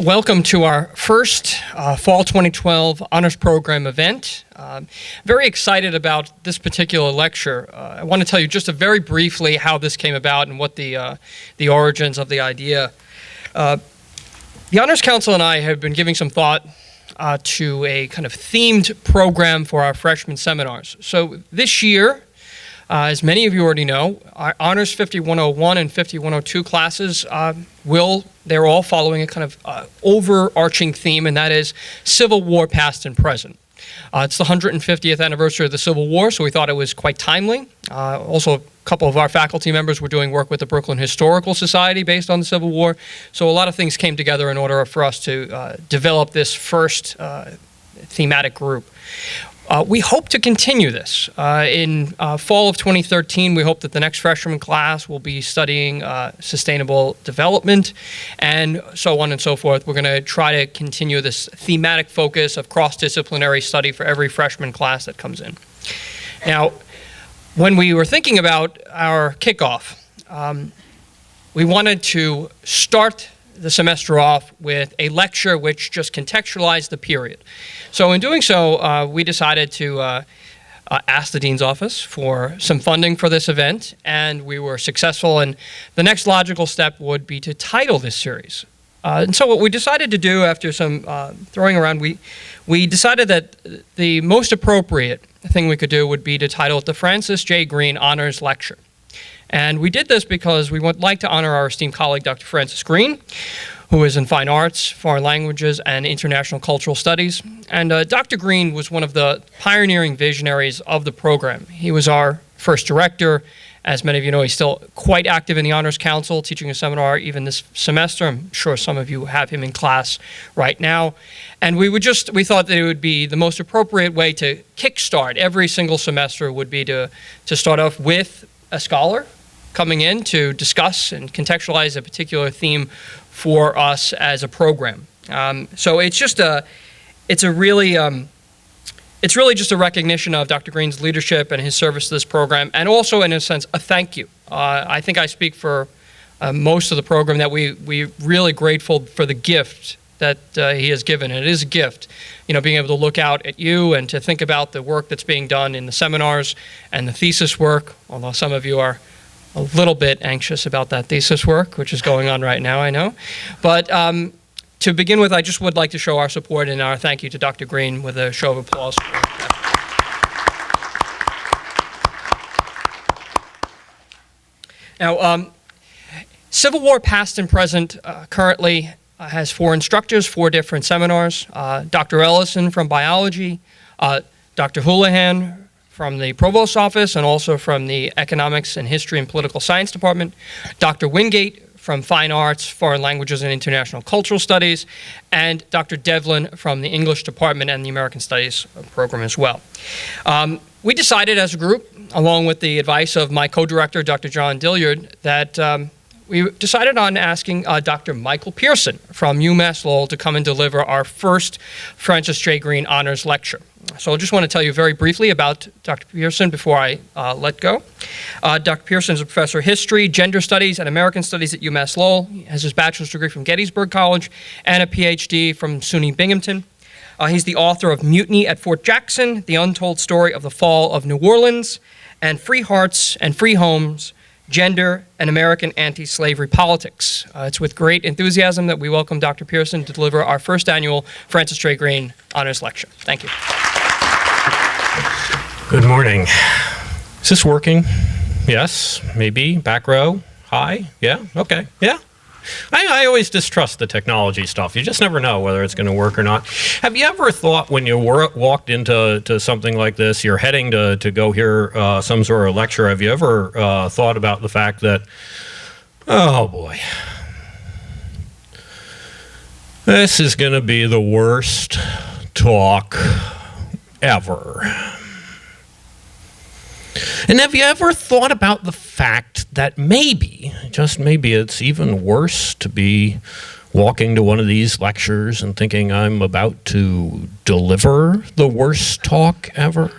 Welcome to our first Fall 2012 Honors Program event. Very excited about this particular lecture. I want to tell you just very briefly how this came about and what the origins of the idea. The Honors Council and I have been giving some thought to a kind of themed program for our freshman seminars. So this year, as many of you already know, our Honors 5101 and 5102 classes they're all following a kind of overarching theme, and that is Civil War past and present. It's the 150th anniversary of the Civil War, so we thought it was quite timely. Also, a couple of our faculty members were doing work with the Brooklyn Historical Society based on the Civil War, so a lot of things came together in order for us to develop this first thematic group. We hope to continue this. In fall of 2013, we hope that the next freshman class will be studying sustainable development and so on and so forth. We're going to try to continue this thematic focus of cross-disciplinary study for every freshman class that comes in. Now, when we were thinking about our kickoff, we wanted to start the semester off with a lecture which just contextualized the period. So in doing so, we decided to ask the Dean's Office for some funding for this event, and we were successful, and the next logical step would be to title this series. And so what we decided to do after some throwing around, we decided that the most appropriate thing we could do would be to title it the Francis J. Greene Honors Lecture. And we did this because we would like to honor our esteemed colleague, Dr. Francis Greene, who is in fine arts, foreign languages, and international cultural studies. And Dr. Greene was one of the pioneering visionaries of the program. He was our first director. As many of you know, he's still quite active in the Honors Council, teaching a seminar even this semester. I'm sure some of you have him in class right now. And we thought that it would be the most appropriate way to kickstart every single semester would be to start off with a scholar coming in to discuss and contextualize a particular theme for us as a program. So it's really just a recognition of Dr. Greene's leadership and his service to this program, and also, in a sense, a thank you. I think I speak for most of the program that we're really grateful for the gift that he has given. And it is a gift, being able to look out at you and to think about the work that's being done in the seminars and the thesis work, although some of you are a little bit anxious about that thesis work, which is going on right now, I know. But to begin with, I just would like to show our support and our thank you to Dr. Greene with a show of applause. Now, Civil War past and present currently has 4 instructors, 4 different seminars. Dr. Ellison from biology, Dr. Houlihan from the Provost's office and also from the Economics and History and Political Science Department, Dr. Wingate from Fine Arts, Foreign Languages and International Cultural Studies, and Dr. Devlin from the English Department and the American Studies program as well. We decided as a group, along with the advice of my co-director, Dr. John Dilliard, that we decided on asking Dr. Michael Pierson from UMass Lowell to come and deliver our first Francis J. Greene Honors Lecture. So I just want to tell you very briefly about Dr. Pierson before I let go. Dr. Pierson is a professor of history, gender studies, and American studies at UMass Lowell. He has his bachelor's degree from Gettysburg College and a PhD from SUNY Binghamton. He's the author of Mutiny at Fort Jackson, The Untold Story of the Fall of New Orleans, and Free Hearts and Free Homes, Gender and American Anti-Slavery Politics. It's with great enthusiasm that we welcome Dr. Pierson to deliver our first annual Francis J. Greene Honors Lecture. Thank you. Good morning. Is this working? Yes, maybe. Back row? Hi? Yeah? Okay. Yeah? I always distrust the technology stuff. You just never know whether it's going to work or not. Have you ever thought when you walked into something like this, you're heading to go hear some sort of lecture, have you ever thought about the fact that, oh boy, this is going to be the worst talk ever? And have you ever thought about the fact that maybe, just maybe, it's even worse to be walking to one of these lectures and thinking I'm about to deliver the worst talk ever?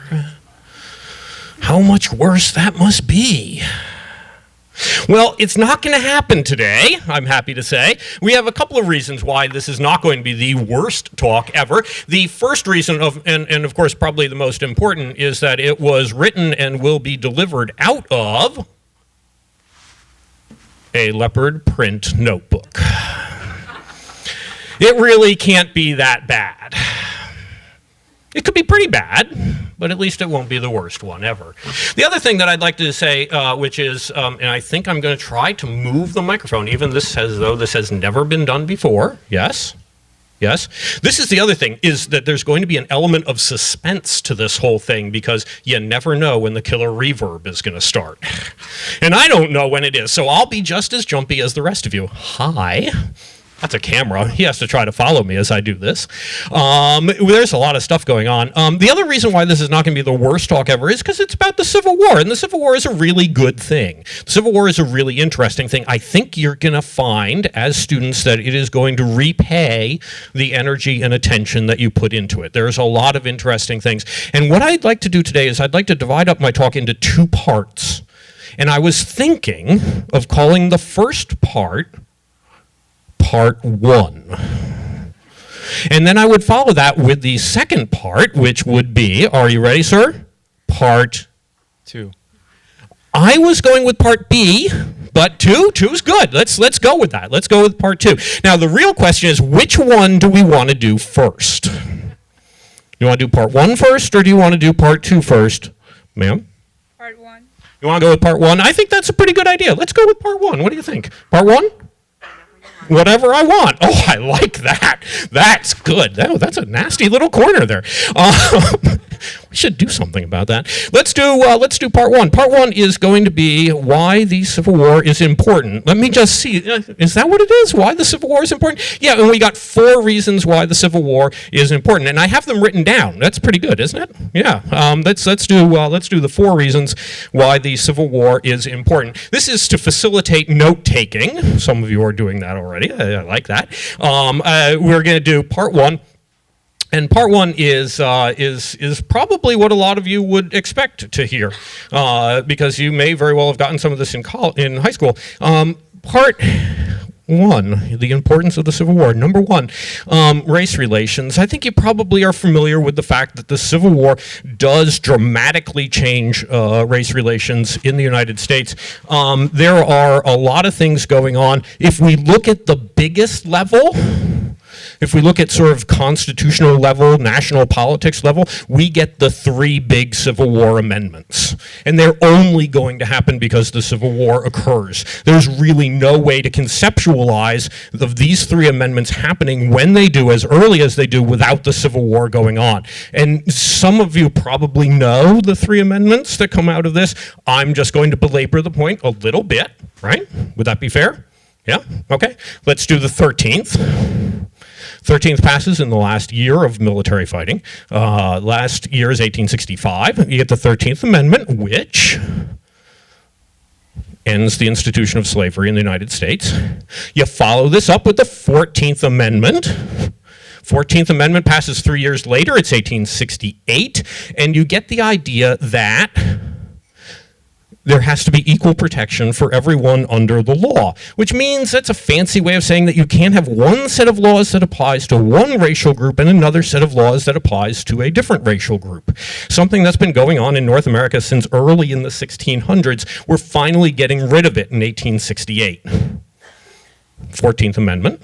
How much worse that must be. Well, it's not going to happen today, I'm happy to say. We have a couple of reasons why this is not going to be the worst talk ever. The first reason, and of course probably the most important, is that it was written and will be delivered out of a leopard print notebook. It really can't be that bad. It could be pretty bad, but at least it won't be the worst one ever. The other thing that I'd like to say, which is, and I think I'm going to try to move the microphone, even this as though this has never been done before. Yes? Yes? This is the other thing, is that there's going to be an element of suspense to this whole thing because you never know when the killer reverb is going to start. And I don't know when it is, so I'll be just as jumpy as the rest of you. Hi. That's a camera. He has to try to follow me as I do this. There's a lot of stuff going on. The other reason why this is not going to be the worst talk ever is because it's about the Civil War, and the Civil War is a really good thing. The Civil War is a really interesting thing. I think you're going to find, as students, that it is going to repay the energy and attention that you put into it. There's a lot of interesting things. And what I'd like to do today is I'd like to divide up my talk into two parts. And I was thinking of calling the first part Part 1. And then I would follow that with the second part, which would be, are you ready, sir? Part 2. I was going with Part B, but 2 is good. Let's go with that. Let's go with Part 2. Now, the real question is, which one do we want to do first? You want to do Part 1 first, or do you want to do Part 2 first? Ma'am? Part 1. You want to go with Part 1? I think that's a pretty good idea. Let's go with Part 1. What do you think? Part 1? Whatever I want. Oh, I like that. That's good. That's a nasty little corner there. We should do something about that. Let's do part 1. Part 1 is going to be why the Civil War is important. Let me just see. Is that what it is? Why the Civil War is important? Yeah, and we got 4 reasons why the Civil War is important, and I have them written down. That's pretty good, isn't it? Yeah. Let's do the 4 reasons why the Civil War is important. This is to facilitate note taking. Some of you are doing that already. I like that. We're going to do part 1. And part 1 is probably what a lot of you would expect to hear, because you may very well have gotten some of this in high school. Part 1, the importance of the Civil War. Number 1, race relations. I think you probably are familiar with the fact that the Civil War does dramatically change race relations in the United States. There are a lot of things going on. If we look at the biggest level, if we look at sort of constitutional level, national politics level, we get the 3 big Civil War amendments. And they're only going to happen because the Civil War occurs. There's really no way to conceptualize these 3 amendments happening when they do, as early as they do, without the Civil War going on. And some of you probably know the 3 amendments that come out of this. I'm just going to belabor the point a little bit, right? Would that be fair? Yeah? Okay. Let's do the 13th. 13th passes in the last year of military fighting. Last year is 1865. You get the 13th Amendment, which ends the institution of slavery in the United States. You follow this up with the 14th Amendment. 14th Amendment passes 3 years later. It's 1868. And you get the idea that there has to be equal protection for everyone under the law, which means that's a fancy way of saying that you can't have one set of laws that applies to one racial group and another set of laws that applies to a different racial group. Something that's been going on in North America since early in the 1600s. We're finally getting rid of it in 1868. 14th Amendment.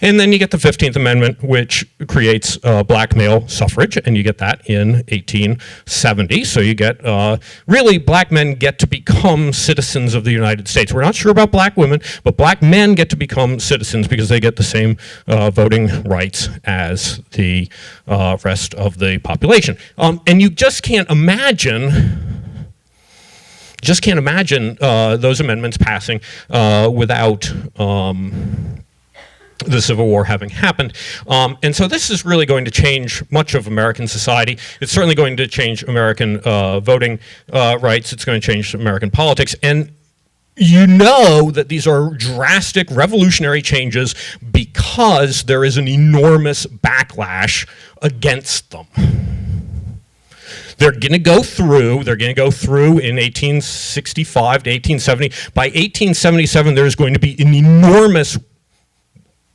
And then you get the 15th Amendment, which creates black male suffrage, and you get that in 1870. So you get, really, black men get to become citizens of the United States. We're not sure about black women, but black men get to become citizens because they get the same voting rights as the rest of the population. And you just can't imagine those amendments passing without the Civil War having happened. And so this is really going to change much of American society. It's certainly going to change American voting rights. It's going to change American politics. And you know that these are drastic, revolutionary changes because there is an enormous backlash against them. They're going to go through in 1865 to 1870. By 1877, there's going to be an enormous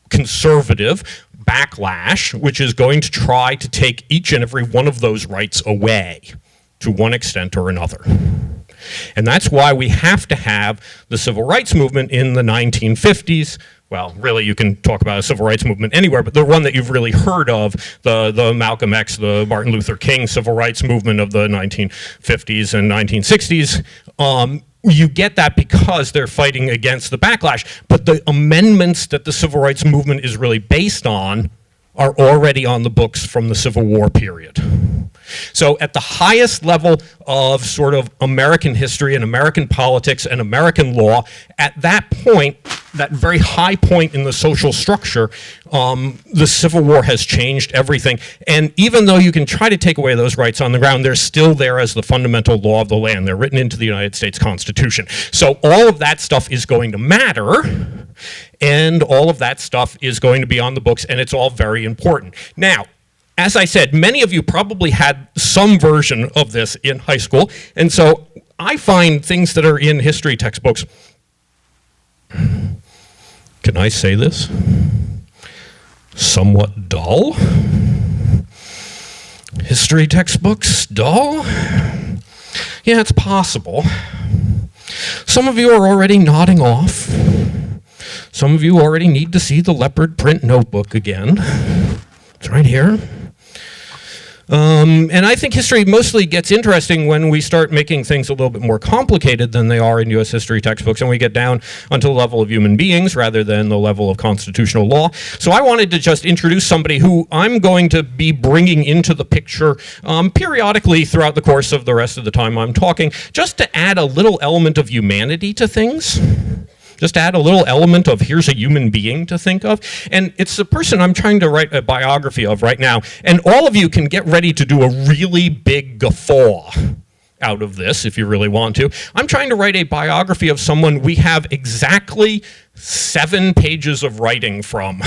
conservative backlash, which is going to try to take each and every one of those rights away to one extent or another. And that's why we have to have the civil rights movement in the 1950s. Well, really, you can talk about a civil rights movement anywhere, but the one that you've really heard of, the Malcolm X, the Martin Luther King civil rights movement of the 1950s and 1960s, you get that because they're fighting against the backlash. But the amendments that the civil rights movement is really based on are already on the books from the Civil War period. So at the highest level of sort of American history and American politics and American law, at that point, that very high point in the social structure, the Civil War has changed everything. And even though you can try to take away those rights on the ground, they're still there as the fundamental law of the land. They're written into the United States Constitution. So all of that stuff is going to matter, and all of that stuff is going to be on the books, and it's all very important. Now, as I said, many of you probably had some version of this in high school, and so I find things that are in history textbooks, can I say this? Somewhat dull. History textbooks, dull? Yeah, it's possible. Some of you are already nodding off. Some of you already need to see the leopard print notebook again. It's right here. And I think history mostly gets interesting when we start making things a little bit more complicated than they are in U.S. history textbooks, and we get down onto the level of human beings rather than the level of constitutional law. So I wanted to just introduce somebody who I'm going to be bringing into the picture periodically throughout the course of the rest of the time I'm talking, just to add a little element of humanity to things. Just add a little element of here's a human being to think of. And it's the person I'm trying to write a biography of right now. And all of you can get ready to do a really big guffaw out of this if you really want to. I'm trying to write a biography of someone we have exactly 7 pages of writing from.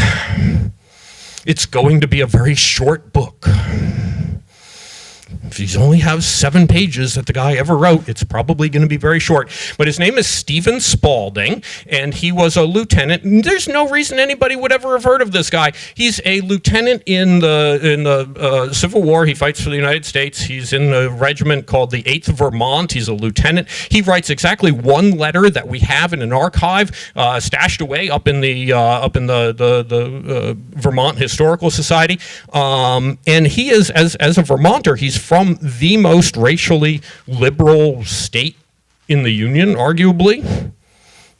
It's going to be a very short book. If you only have 7 pages that the guy ever wrote, it's probably going to be very short. But his name is Stephen Spaulding, and he was a lieutenant. There's no reason anybody would ever have heard of this guy. He's a lieutenant in the Civil War. He fights for the United States. He's in a regiment called the 8th Vermont. He's a lieutenant. He writes exactly one letter that we have in an archive stashed away up in the Vermont Historical Society. And he is, as a Vermonter, he's from the most racially liberal state in the Union, arguably.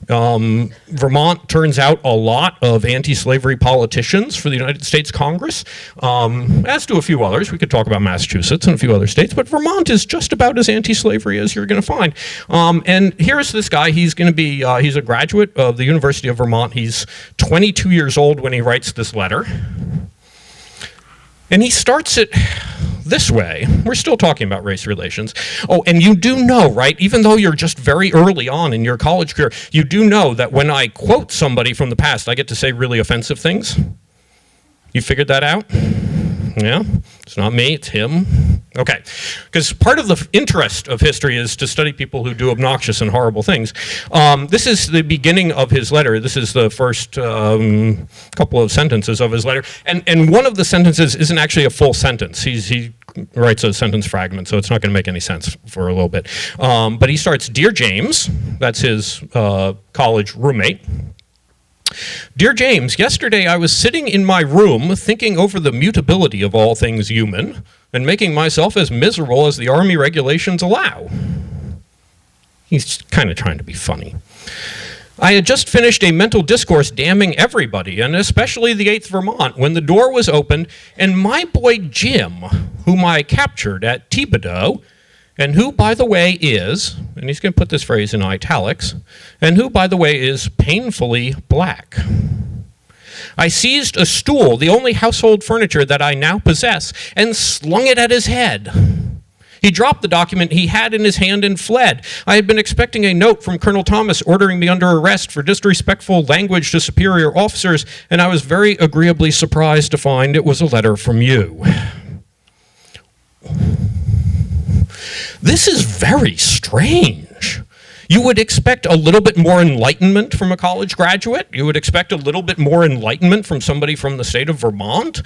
Vermont turns out a lot of anti-slavery politicians for the United States Congress, as do a few others. We could talk about Massachusetts and a few other states, but Vermont is just about as anti-slavery as you're going to find. And here's this guy. He's going to be, he's a graduate of the University of Vermont. He's 22 years old when he writes this letter. And he starts it this way. We're still talking about race relations. Oh, and you do know, right, even though you're just very early on in your college career, you do know that when I quote somebody from the past, I get to say really offensive things. You figured that out? Yeah? It's not me, it's him. Okay. Because part of the interest of history is to study people who do obnoxious and horrible things. This is the beginning of his letter. This is the first couple of sentences of his letter. And one of the sentences isn't actually a full sentence. He writes a sentence fragment, so it's not going to make any sense for a little bit. But he starts, "Dear James," that's his college roommate. "Dear James, yesterday I was sitting in my room thinking over the mutability of all things human and making myself as miserable as the Army regulations allow." He's kind of trying to be funny. "I had just finished a mental discourse damning everybody, and especially the 8th Vermont, when the door was opened, and my boy Jim, whom I captured at Thibodeau, and who, by the way, is," and he's going to put this phrase in italics, "and who, by the way, is painfully black. I seized a stool, the only household furniture that I now possess, and slung it at his head. He dropped the document he had in his hand and fled. I had been expecting a note from Colonel Thomas ordering me under arrest for disrespectful language to superior officers, and I was very agreeably surprised to find it was a letter from you." This is very strange. You would expect a little bit more enlightenment from a college graduate. You would expect a little bit more enlightenment from somebody from the state of Vermont.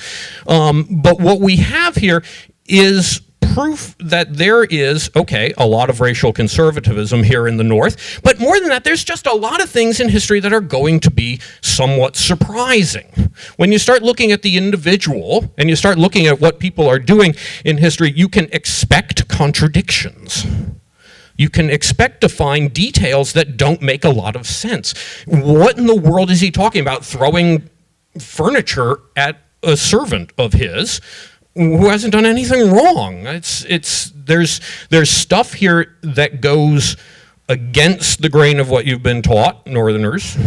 But what we have here is proof that there is, okay, a lot of racial conservatism here in the North, but more than that, there's just a lot of things in history that are going to be somewhat surprising. When you start looking at the individual and you start looking at what people are doing in history, you can expect contradictions. You can expect to find details that don't make a lot of sense. What in the world is he talking about, throwing furniture at a servant of his who hasn't done anything wrong? There's stuff here that goes against the grain of what you've been taught. Northerners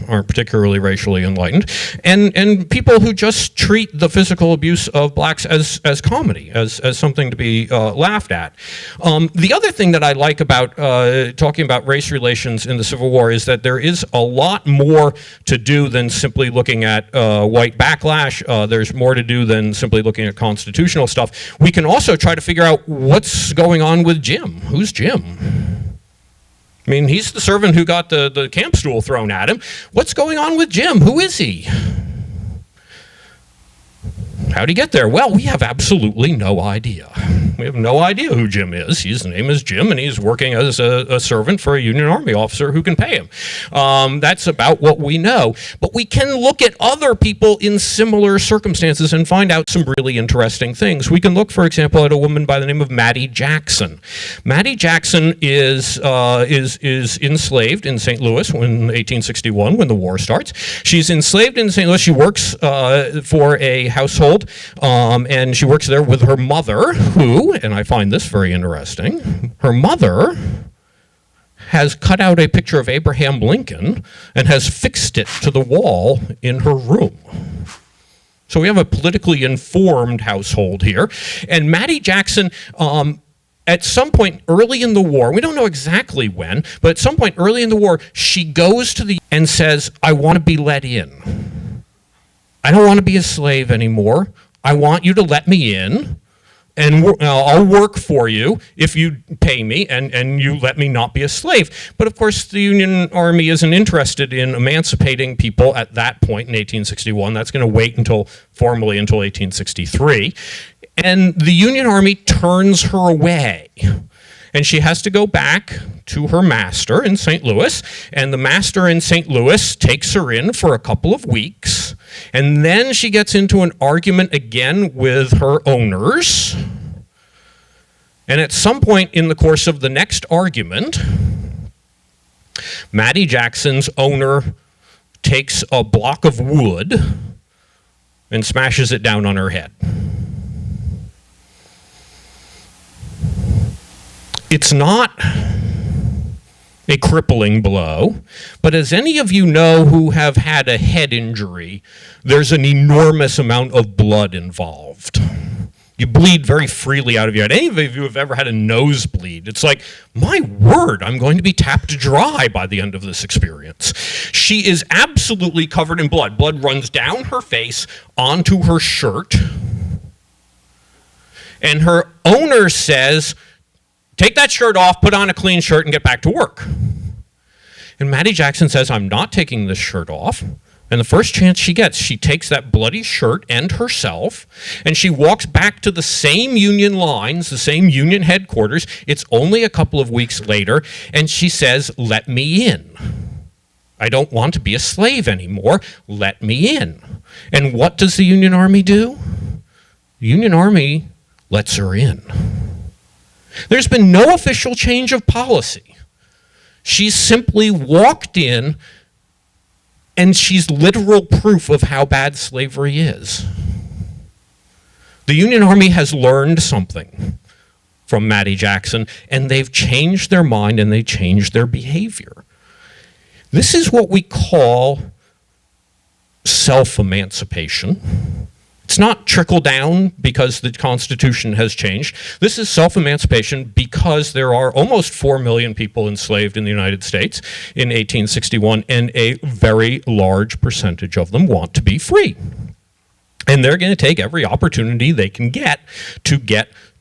aren't particularly racially enlightened, and people who just treat the physical abuse of blacks as comedy, as something to be laughed at. The other thing that I like about talking about race relations in the Civil War is that there is a lot more to do than simply looking at white backlash. There's more to do than simply looking at constitutional stuff. We can also try to figure out what's going on with Jim. Who's Jim? I mean, he's the servant who got the camp stool thrown at him. What's going on with Jim? Who is he? How'd he get there? Well, we have absolutely no idea. We have no idea who Jim is. His name is Jim, and he's working as a servant for a Union Army officer who can pay him. That's about what we know. But we can look at other people in similar circumstances and find out some really interesting things. We can look, for example, at a woman by the name of Maddie Jackson. Maddie Jackson is enslaved in St. Louis in 1861 when the war starts. She's enslaved in St. Louis. She works for a household, and she works there with her mother, who, and I find this very interesting, her mother has cut out a picture of Abraham Lincoln and has fixed it to the wall in her room. So we have a politically informed household here. And Maddie Jackson, at some point early in the war, we don't know exactly when, but at some point early in the war, she goes to and says, I want to be let in. I don't want to be a slave anymore. I want you to let me in, and I'll work for you if you pay me and you let me not be a slave. But of course, the Union Army isn't interested in emancipating people at that point in 1861. That's going to wait formally until 1863. And the Union Army turns her away. And she has to go back to her master in St. Louis, and the master in St. Louis takes her in for a couple of weeks, and then she gets into an argument again with her owners. And at some point in the course of the next argument, Maddie Jackson's owner takes a block of wood and smashes it down on her head. It's not a crippling blow, but as any of you know who have had a head injury, there's an enormous amount of blood involved. You bleed very freely out of your head. Any of you have ever had a nosebleed, it's like, my word, I'm going to be tapped dry by the end of this experience. She is absolutely covered in blood. Blood runs down her face onto her shirt, and her owner says, take that shirt off, put on a clean shirt, and get back to work. And Maddie Jackson says, I'm not taking this shirt off. And the first chance she gets, she takes that bloody shirt and herself, and she walks back to the same Union lines, the same Union headquarters. It's only a couple of weeks later, and she says, let me in. I don't want to be a slave anymore. Let me in. And what does the Union Army do? The Union Army lets her in. There's been no official change of policy. She's simply walked in, and she's literal proof of how bad slavery is. The Union Army has learned something from Maddie Jackson, and they've changed their mind and they changed their behavior. This is what we call self-emancipation. It's not trickle down because the Constitution has changed. This is self-emancipation because there are almost 4 million people enslaved in the United States in 1861, and a very large percentage of them want to be free. And they're going to take every opportunity they can get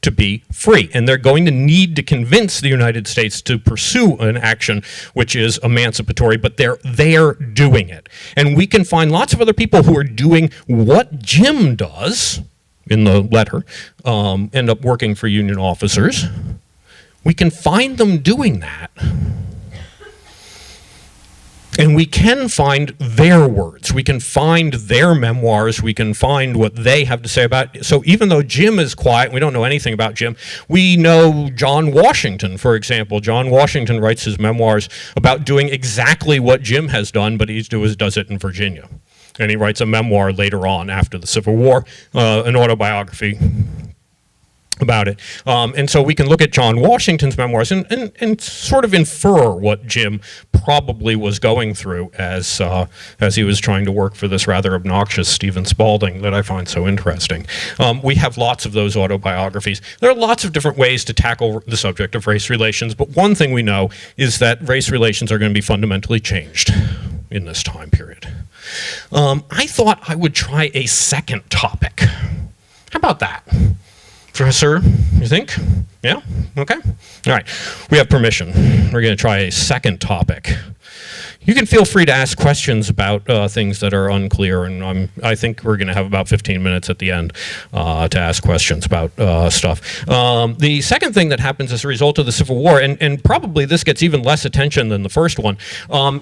to be free. And they're going to need to convince the United States to pursue an action which is emancipatory, but they're doing it. And we can find lots of other people who are doing what Jim does in the letter, end up working for Union officers. We can find them doing that. And we can find their words. We can find their memoirs. We can find what they have to say about it. So even though Jim is quiet, we don't know anything about Jim, we know John Washington, for example. John Washington writes his memoirs about doing exactly what Jim has done, but he does it in Virginia. And he writes a memoir later on after the Civil War, an autobiography about it. And so we can look at John Washington's memoirs and sort of infer what Jim probably was going through as he was trying to work for this rather obnoxious Stephen Spaulding that I find so interesting. We have lots of those autobiographies. There are lots of different ways to tackle the subject of race relations, but one thing we know is that race relations are going to be fundamentally changed in this time period. I thought I would try a second topic. How about that? Professor, you think? Yeah? Okay. All right. We have permission. We're going to try a second topic. You can feel free to ask questions about things that are unclear, and I think we're going to have about 15 minutes at the end to ask questions about stuff. The second thing that happens as a result of the Civil War, and probably this gets even less attention than the first one,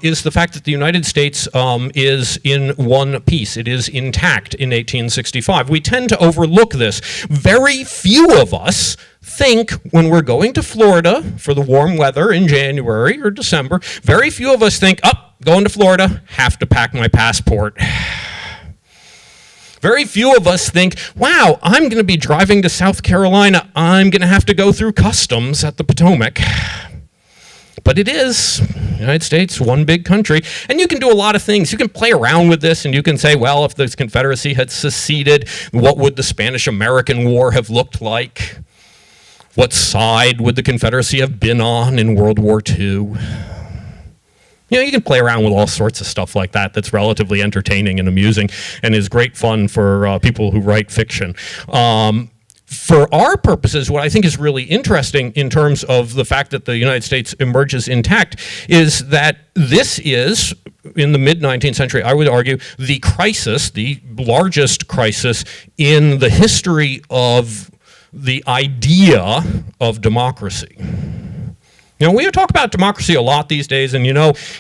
is the fact that the United States is in one piece. It is intact in 1865. We tend to overlook this. Very few of us think when we're going to Florida for the warm weather in January or December, very few of us think, going to Florida, have to pack my passport. Very few of us think, wow, I'm going to be driving to South Carolina. I'm going to have to go through customs at the Potomac. But it is, United States, one big country. And you can do a lot of things. You can play around with this and you can say, well, if the Confederacy had seceded, what would the Spanish-American War have looked like? What side would the Confederacy have been on in World War II? You can play around with all sorts of stuff like that that's relatively entertaining and amusing and is great fun for people who write fiction. For our purposes, what I think is really interesting in terms of the fact that the United States emerges intact is that this is, in the mid-19th century, I would argue, the crisis, the largest crisis in the history of the idea of democracy. We talk about democracy a lot these days, and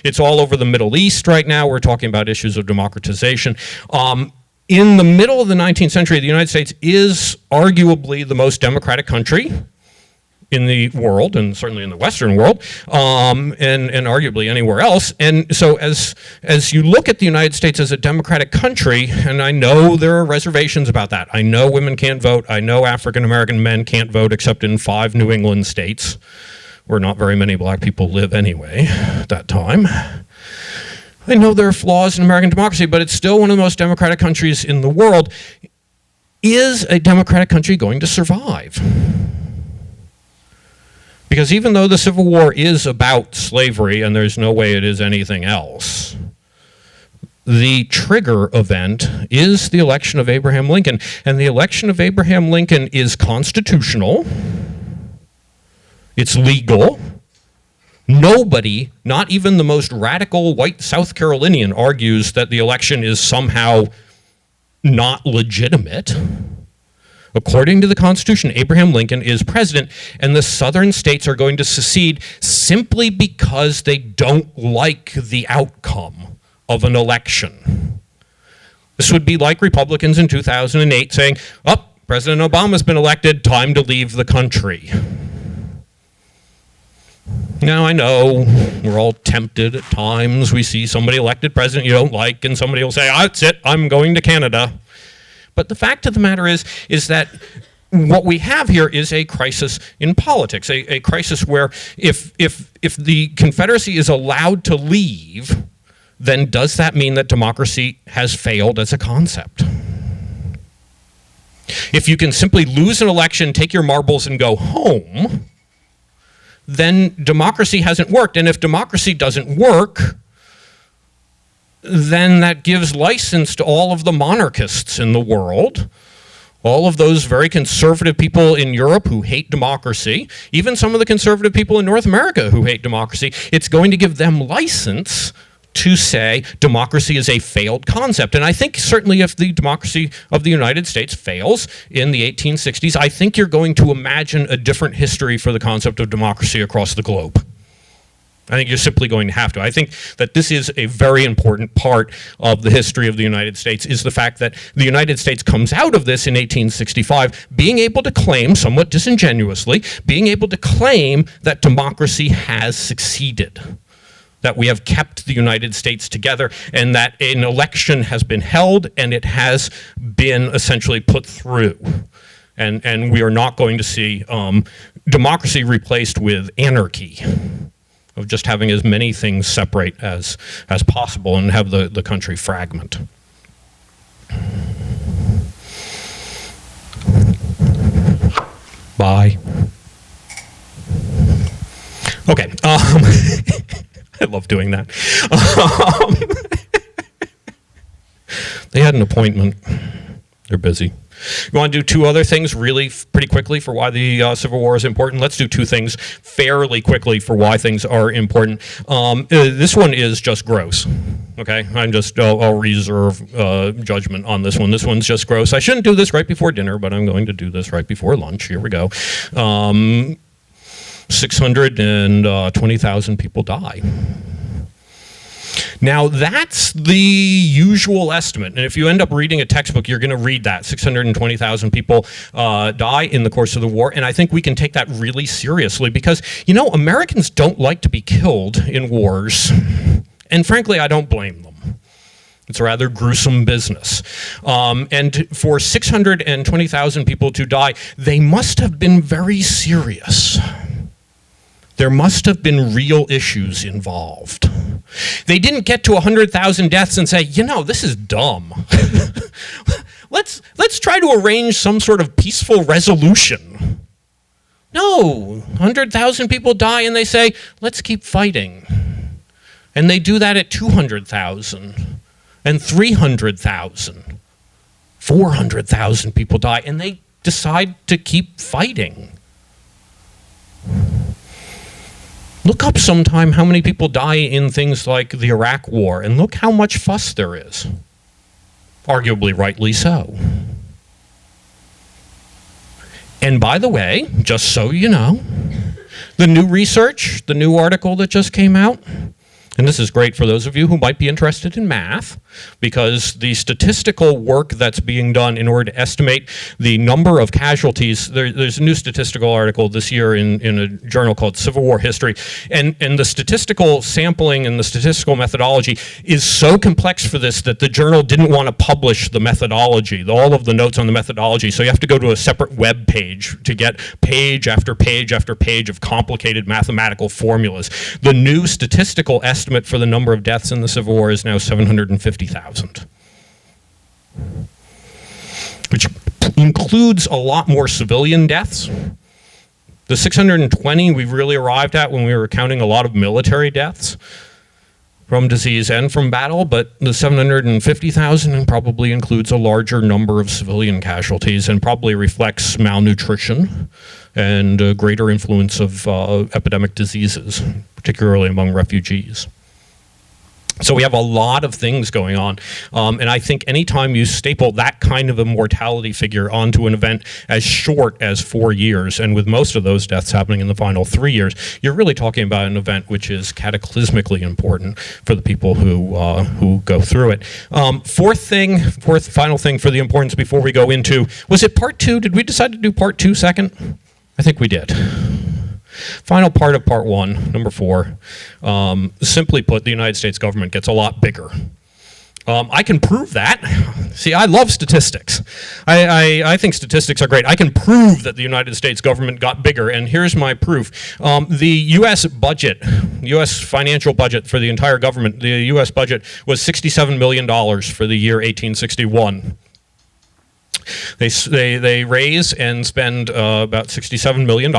it's all over the Middle East right now. We're talking about issues of democratization. In the middle of the 19th century, the United States is arguably the most democratic country in the world, and certainly in the Western world, and arguably anywhere else. And so as you look at the United States as a democratic country, and I know there are reservations about that. I know women can't vote. I know African-American men can't vote except in 5 New England states, where not very many black people live anyway at that time. I know there are flaws in American democracy, but it's still one of the most democratic countries in the world. Is a democratic country going to survive? Because even though the Civil War is about slavery, and there's no way it is anything else, the trigger event is the election of Abraham Lincoln. And the election of Abraham Lincoln is constitutional. It's legal. Nobody, not even the most radical white South Carolinian, argues that the election is somehow not legitimate. According to the Constitution, Abraham Lincoln is president, and the southern states are going to secede simply because they don't like the outcome of an election. This would be like Republicans in 2008 saying, President Obama's been elected, time to leave the country. Now, I know we're all tempted at times. We see somebody elected president you don't like, and somebody will say, that's it, I'm going to Canada. But the fact of the matter is that what we have here is a crisis in politics, a crisis where if the Confederacy is allowed to leave, then does that mean that democracy has failed as a concept? If you can simply lose an election, take your marbles, and go home, then democracy hasn't worked. And if democracy doesn't work, then that gives license to all of the monarchists in the world, all of those very conservative people in Europe who hate democracy, even some of the conservative people in North America who hate democracy, it's going to give them license to say democracy is a failed concept. And I think certainly if the democracy of the United States fails in the 1860s, I think you're going to imagine a different history for the concept of democracy across the globe. I think you're simply going to have to. I think that this is a very important part of the history of the United States, is the fact that the United States comes out of this in 1865 being able to claim, somewhat disingenuously, being able to claim that democracy has succeeded, that we have kept the United States together, and that an election has been held and it has been essentially put through. And we are not going to see democracy replaced with anarchy, of just having as many things separate as possible and have the country fragment. Bye. Okay. I love doing that. They had an appointment. They're busy. You want to do two other things really pretty quickly for why the Civil War is important? Let's do two things fairly quickly for why things are important. This one is just gross. Okay, I'll reserve judgment on this one. This one's just gross. I shouldn't do this right before dinner, but I'm going to do this right before lunch. Here we go. 620,000 people die. Now, that's the usual estimate. And if you end up reading a textbook, you're going to read that. 620,000 people die in the course of the war. And I think we can take that really seriously because, you know, Americans don't like to be killed in wars. And frankly, I don't blame them. It's a rather gruesome business. And for 620,000 people to die, they must have been very serious. There must have been real issues involved. They didn't get to 100,000 deaths and say, you know, this is dumb. Let's try to arrange some sort of peaceful resolution. No, 100,000 people die and they say, let's keep fighting. And they do that at 200,000 and 300,000. 400,000 people die and they decide to keep fighting. Look up sometime how many people die in things like the Iraq War, and look how much fuss there is. Arguably rightly so. And by the way, just so you know, the new research, the new article that just came out, and this is great for those of you who might be interested in math, because the statistical work that's being done in order to estimate the number of casualties, there's a new statistical article this year in a journal called Civil War History, and the statistical sampling and the statistical methodology is so complex for this that the journal didn't want to publish the methodology, all of the notes on the methodology, so you have to go to a separate web page to get page after page after page of complicated mathematical formulas. The new statistical estimate for the number of deaths in the Civil War is now 750,000, which includes a lot more civilian deaths. The 620 we really arrived at when we were counting a lot of military deaths from disease and from battle, but the 750,000 probably includes a larger number of civilian casualties and probably reflects malnutrition and a greater influence of epidemic diseases, particularly among refugees. So we have a lot of things going on, and I think anytime you staple that kind of a mortality figure onto an event as short as 4 years, and with most of those deaths happening in the final 3 years, you're really talking about an event which is cataclysmically important for the people who go through it. Fourth final thing for the importance before we go into, was it part 2? Did we decide to do part 2 second? I think we did. Final part of part 1, number 4. Simply put, the United States government gets a lot bigger. I can prove that. See, I love statistics. I think statistics are great. I can prove that the United States government got bigger, and here's my proof. The U.S. budget, U.S. financial budget for the entire government, the U.S. budget was $67 million for the year 1861. They raise and spend about $67 million.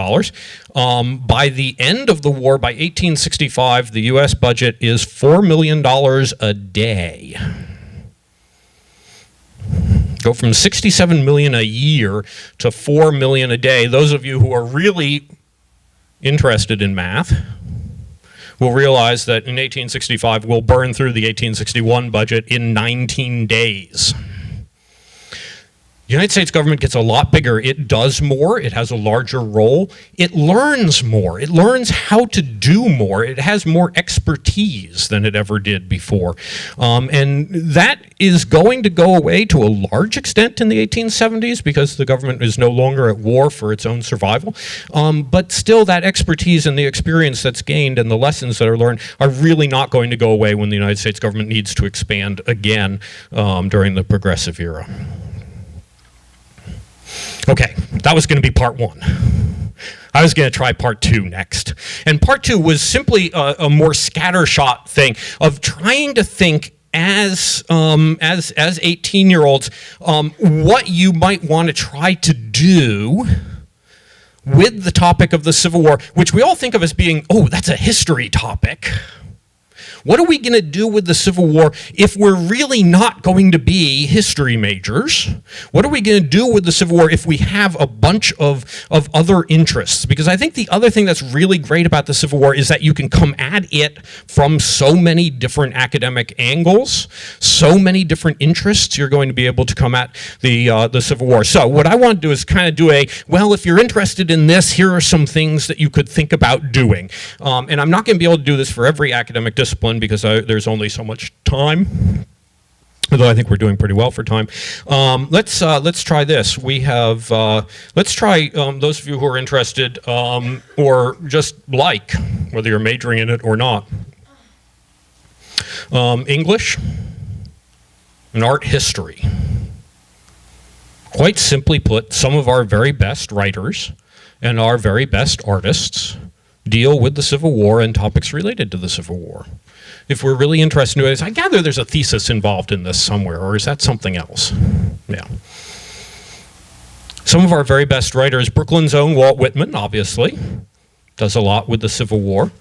By the end of the war, by 1865, the U.S. budget is $4 million a day. go from 67 million a year to 4 million a day. Those of you who are really interested in math will realize that in 1865 we'll burn through the 1861 budget in 19 days. The United States government gets a lot bigger. It does more. It has a larger role. It learns more. It learns how to do more. It has more expertise than it ever did before. And that is going to go away to a large extent in the 1870s because the government is no longer at war for its own survival. But still, that expertise and the experience that's gained and the lessons that are learned are really not going to go away when the United States government needs to expand again during the Progressive era. Okay, that was going to be part one. I was going to try part two next. And part two was simply a more scattershot thing of trying to think as 18-year-olds what you might want to try to do with the topic of the Civil War, which we all think of as being, oh, that's a history topic. What are we going to do with the Civil War if we're really not going to be history majors? What are we going to do with the Civil War if we have a bunch of other interests? Because I think the other thing that's really great about the Civil War is that you can come at it from so many different academic angles, so many different interests. You're going to be able to come at the Civil War. So what I want to do is kind of do well, if you're interested in this, here are some things that you could think about doing. And I'm not going to be able to do this for every academic discipline because there's only so much time, although I think we're doing pretty well for time. Let's try this. We have, let's try, those of you who are interested or just like, whether you're majoring in it or not, English and art history. Quite simply put, some of our very best writers and our very best artists deal with the Civil War and topics related to the Civil War. If we're really interested in it, I gather there's a thesis involved in this somewhere, or is that something else? Yeah. Some of our very best writers, Brooklyn's own Walt Whitman, obviously, does a lot with the Civil War.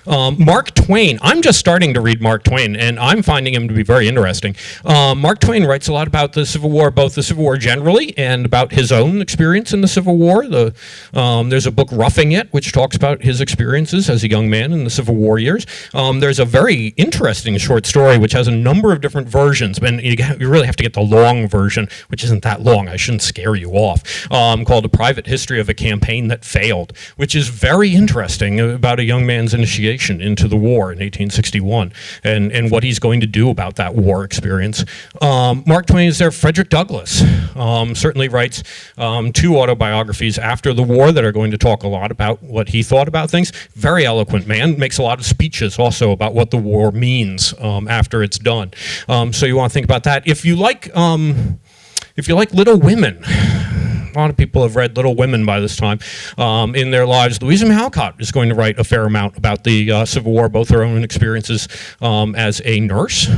Mark Twain, I'm just starting to read Mark Twain, and I'm finding him to be very interesting. Mark Twain writes a lot about the Civil War, both the Civil War generally and about his own experience in the Civil War. There's a book, Roughing It, which talks about his experiences as a young man in the Civil War years. There's a very interesting short story which has a number of different versions, and you really have to get the long version, which isn't that long, I shouldn't scare you off, called A Private History of a Campaign That Failed, which is very interesting about a young man's initiation into the war in 1861 and what he's going to do about that war experience. Mark Twain is there. Frederick Douglass certainly writes 2 autobiographies after the war that are going to talk a lot about what he thought about things. Very eloquent man, makes a lot of speeches also about what the war means after it's done. So you want to think about that. If you like Little Women, a lot of people have read Little Women by this time in their lives. Louisa May Alcott is going to write a fair amount about the Civil War, both her own experiences as a nurse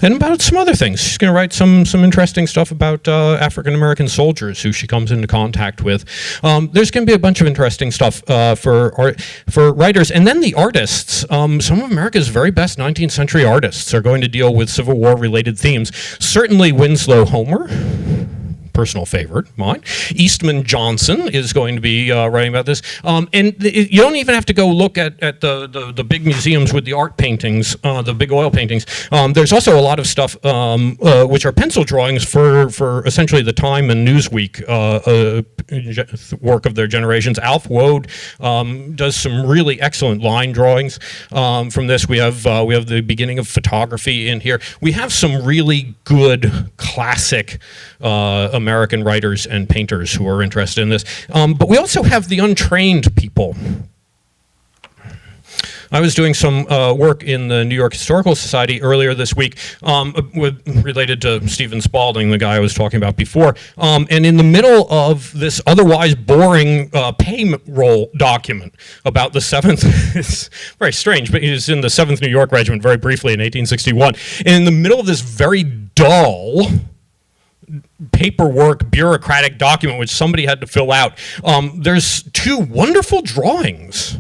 and about some other things. She's going to write some interesting stuff about African-American soldiers who she comes into contact with. There's going to be a bunch of interesting stuff for writers. And then the artists. Some of America's very best 19th century artists are going to deal with Civil War-related themes. Certainly Winslow Homer, personal favorite, mine. Eastman Johnson is going to be writing about this. You don't even have to go look at the big museums with the art paintings, the big oil paintings. There's also a lot of stuff which are pencil drawings for essentially the Time and Newsweek work of their generations. Alf Woad does some really excellent line drawings from this. We have the beginning of photography in here. We have some really good classic American writers and painters who are interested in this. But we also have the untrained people. I was doing some work in the New York Historical Society earlier this week related to Stephen Spaulding, the guy I was talking about before. And in the middle of this otherwise boring payroll document about the 7th, it's very strange, but he was in the 7th New York Regiment very briefly in 1861. And in the middle of this very dull paperwork, bureaucratic document which somebody had to fill out, there's 2 wonderful drawings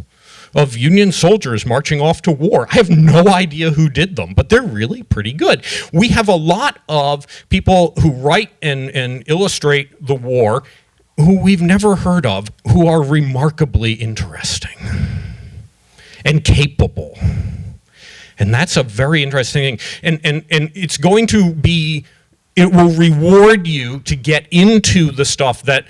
of Union soldiers marching off to war. I have no idea who did them, but they're really pretty good. We have a lot of people who write and illustrate the war who we've never heard of, who are remarkably interesting and capable. And that's a very interesting thing. And it's going to be, it will reward you to get into the stuff that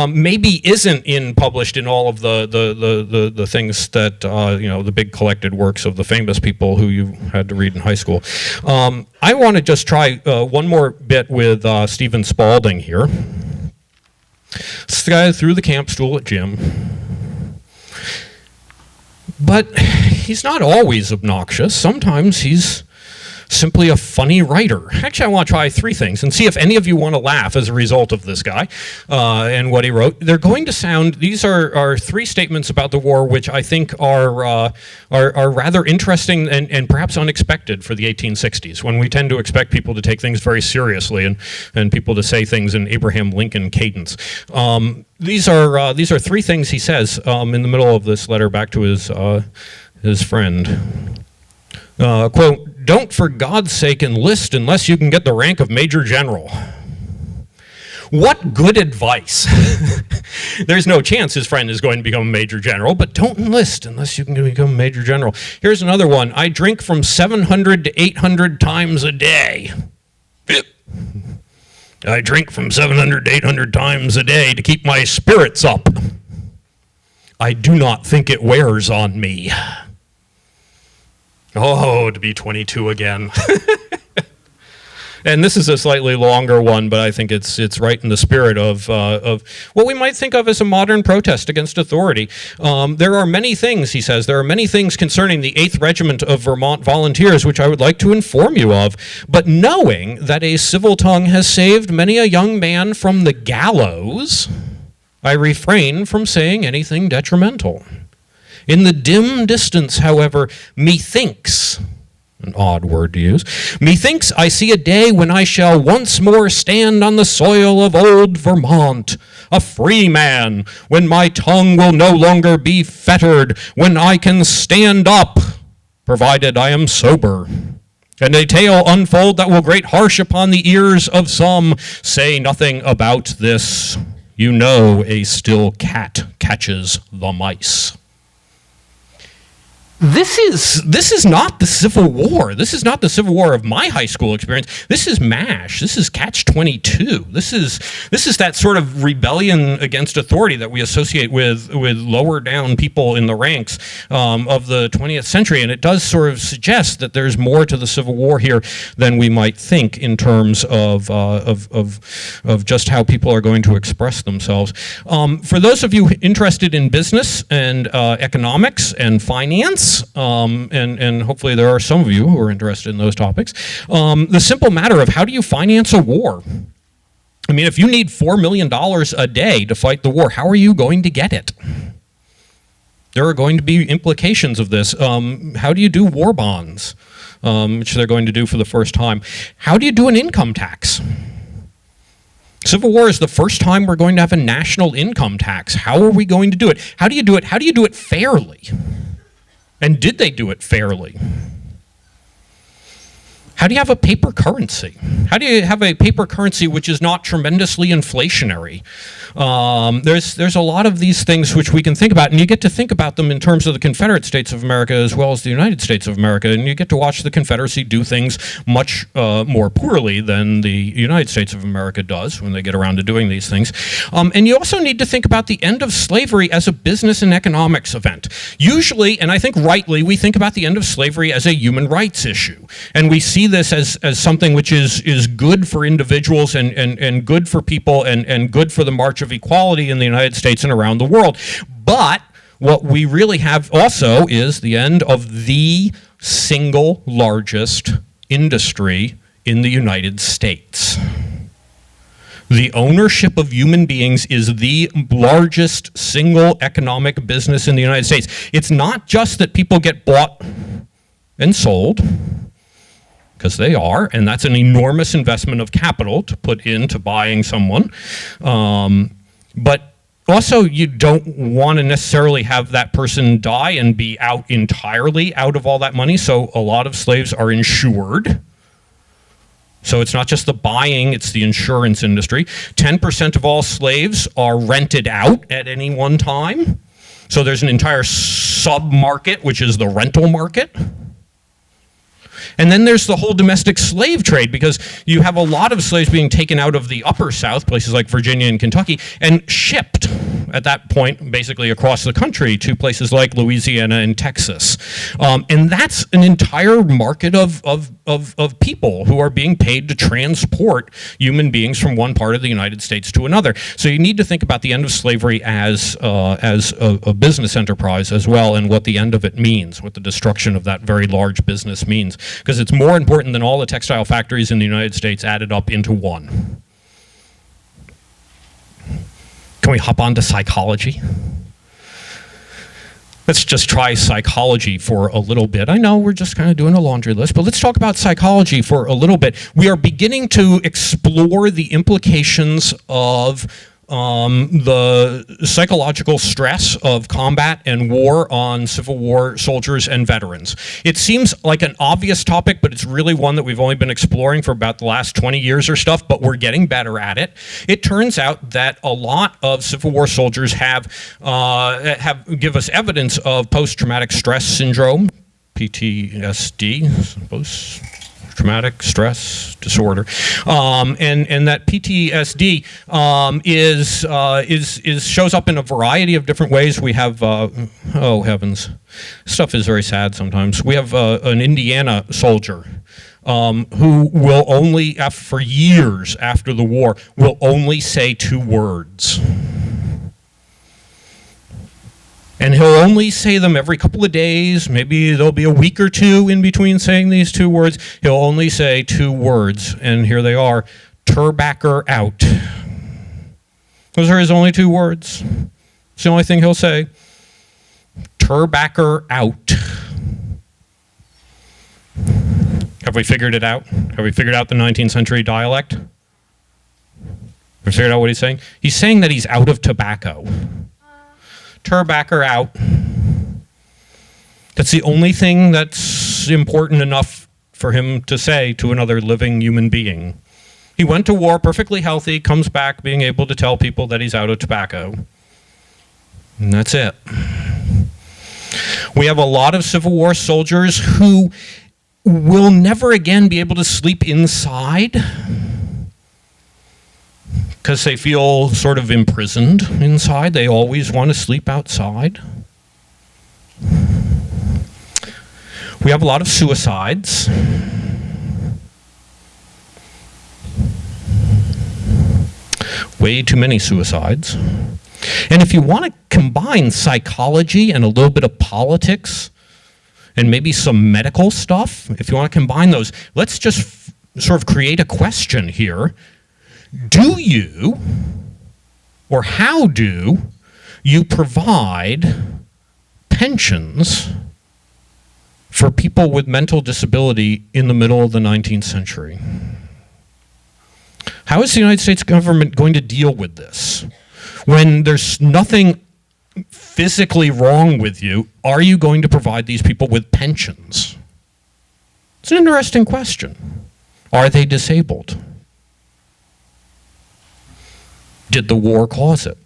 maybe isn't published in all of the things that, the big collected works of the famous people who you had to read in high school. I want to just try one more bit with Stephen Spaulding here. This guy threw the camp stool at Jim. But he's not always obnoxious. Sometimes he's simply a funny writer. Actually, I want to try three things and see if any of you want to laugh as a result of this guy and what he wrote. They're going to sound, these are three statements about the war which I think are rather interesting and perhaps unexpected for the 1860s, when we tend to expect people to take things very seriously and people to say things in Abraham Lincoln cadence. These are three things he says in the middle of this letter back to his friend. Quote, "Don't for God's sake enlist unless you can get the rank of Major General." What good advice. There's no chance his friend is going to become a Major General, but don't enlist unless you can become a Major General. Here's another one. "I drink from 700 to 800 times a day." I drink from 700 to 800 times a day to keep my spirits up. I do not think it wears on me. Oh, to be 22 again. And this is a slightly longer one, but I think it's right in the spirit of what we might think of as a modern protest against authority. There are many things, he says, there are many things concerning the 8th Regiment of Vermont Volunteers which I would like to inform you of, but knowing that a civil tongue has saved many a young man from the gallows, I refrain from saying anything detrimental. In the dim distance, however, methinks, an odd word to use, methinks I see a day when I shall once more stand on the soil of old Vermont, a free man, when my tongue will no longer be fettered, when I can stand up, provided I am sober. And a tale unfold that will grate harsh upon the ears of some. Say nothing about this. You know a still cat catches the mice. This is not the Civil War. This is not the Civil War of my high school experience. This is MASH. This is Catch-22. This is that sort of rebellion against authority that we associate with lower down people in the ranks of the 20th century. And it does sort of suggest that there's more to the Civil War here than we might think in terms of just how people are going to express themselves. For those of you interested in business and economics and finance, and hopefully there are some of you who are interested in those topics. The simple matter of how do you finance a war? I mean, if you need $4 million a day to fight the war, how are you going to get it? There are going to be implications of this. How do you do war bonds, which they're going to do for the first time? How do you do an income tax? Civil War is the first time we're going to have a national income tax. How are we going to do it? How do you do it? How do you do it fairly? And did they do it fairly? How do you have a paper currency? How do you have a paper currency which is not tremendously inflationary? There's a lot of these things which we can think about, and you get to think about them in terms of the Confederate States of America as well as the United States of America, and you get to watch the Confederacy do things much more poorly than the United States of America does when they get around to doing these things. And you also need to think about the end of slavery as a business and economics event. Usually, and I think rightly, we think about the end of slavery as a human rights issue, and we see this as something which is good for individuals and good for people and good for the march of equality in the United States and around the world. But what we really have also is the end of the single largest industry in the United States. The ownership of human beings is the largest single economic business in the United States. It's not just that people get bought and sold, because they are, and that's an enormous investment of capital to put into buying someone. But also, you don't want to necessarily have that person die and be entirely out of all that money, so a lot of slaves are insured. So it's not just the buying, it's the insurance industry. 10% of all slaves are rented out at any one time. So there's an entire sub-market, which is the rental market. And then there's the whole domestic slave trade, because you have a lot of slaves being taken out of the upper South, places like Virginia and Kentucky, and shipped at that point basically across the country to places like Louisiana and Texas. And that's an entire market of people who are being paid to transport human beings from one part of the United States to another. So you need to think about the end of slavery as a business enterprise as well, and what the end of it means, what the destruction of that very large business means, because it's more important than all the textile factories in the United States added up into one. Can we hop on to psychology? Let's just try psychology for a little bit. I know we're just kind of doing a laundry list, but let's talk about psychology for a little bit. We are beginning to explore the implications of the psychological stress of combat and war on Civil War soldiers and veterans. It seems like an obvious topic, but it's really one that we've only been exploring for about the last 20 years or stuff, but we're getting better at it. It turns out that a lot of Civil War soldiers have give us evidence of post-traumatic stress syndrome, PTSD, post-traumatic stress disorder, and that PTSD shows up in a variety of different ways. We have oh heavens, stuff is very sad sometimes. We have an Indiana soldier who will only, for years after the war, will only say 2 words. And he'll only say them every couple of days. Maybe there'll be a week or 2 in between saying these 2 words. He'll only say 2 words, and here they are: "Turbacker out." Those are his only 2 words. It's the only thing he'll say. Turbacker out. Have we figured it out? Have we figured out the 19th century dialect? Have we figured out what he's saying? He's saying that he's out of tobacco. Turbacker out. That's the only thing that's important enough for him to say to another living human being. He went to war perfectly healthy, comes back being able to tell people that he's out of tobacco. And that's it. We have a lot of Civil War soldiers who will never again be able to sleep inside because they feel sort of imprisoned inside. They always want to sleep outside. We have a lot of suicides. Way too many suicides. And if you want to combine psychology and a little bit of politics and maybe some medical stuff, if you want to combine those, let's just sort of create a question here. Do you, or how do you provide pensions for people with mental disability in the middle of the 19th century? How is the United States government going to deal with this? When there's nothing physically wrong with you, are you going to provide these people with pensions? It's an interesting question. Are they disabled? Did the war cause it?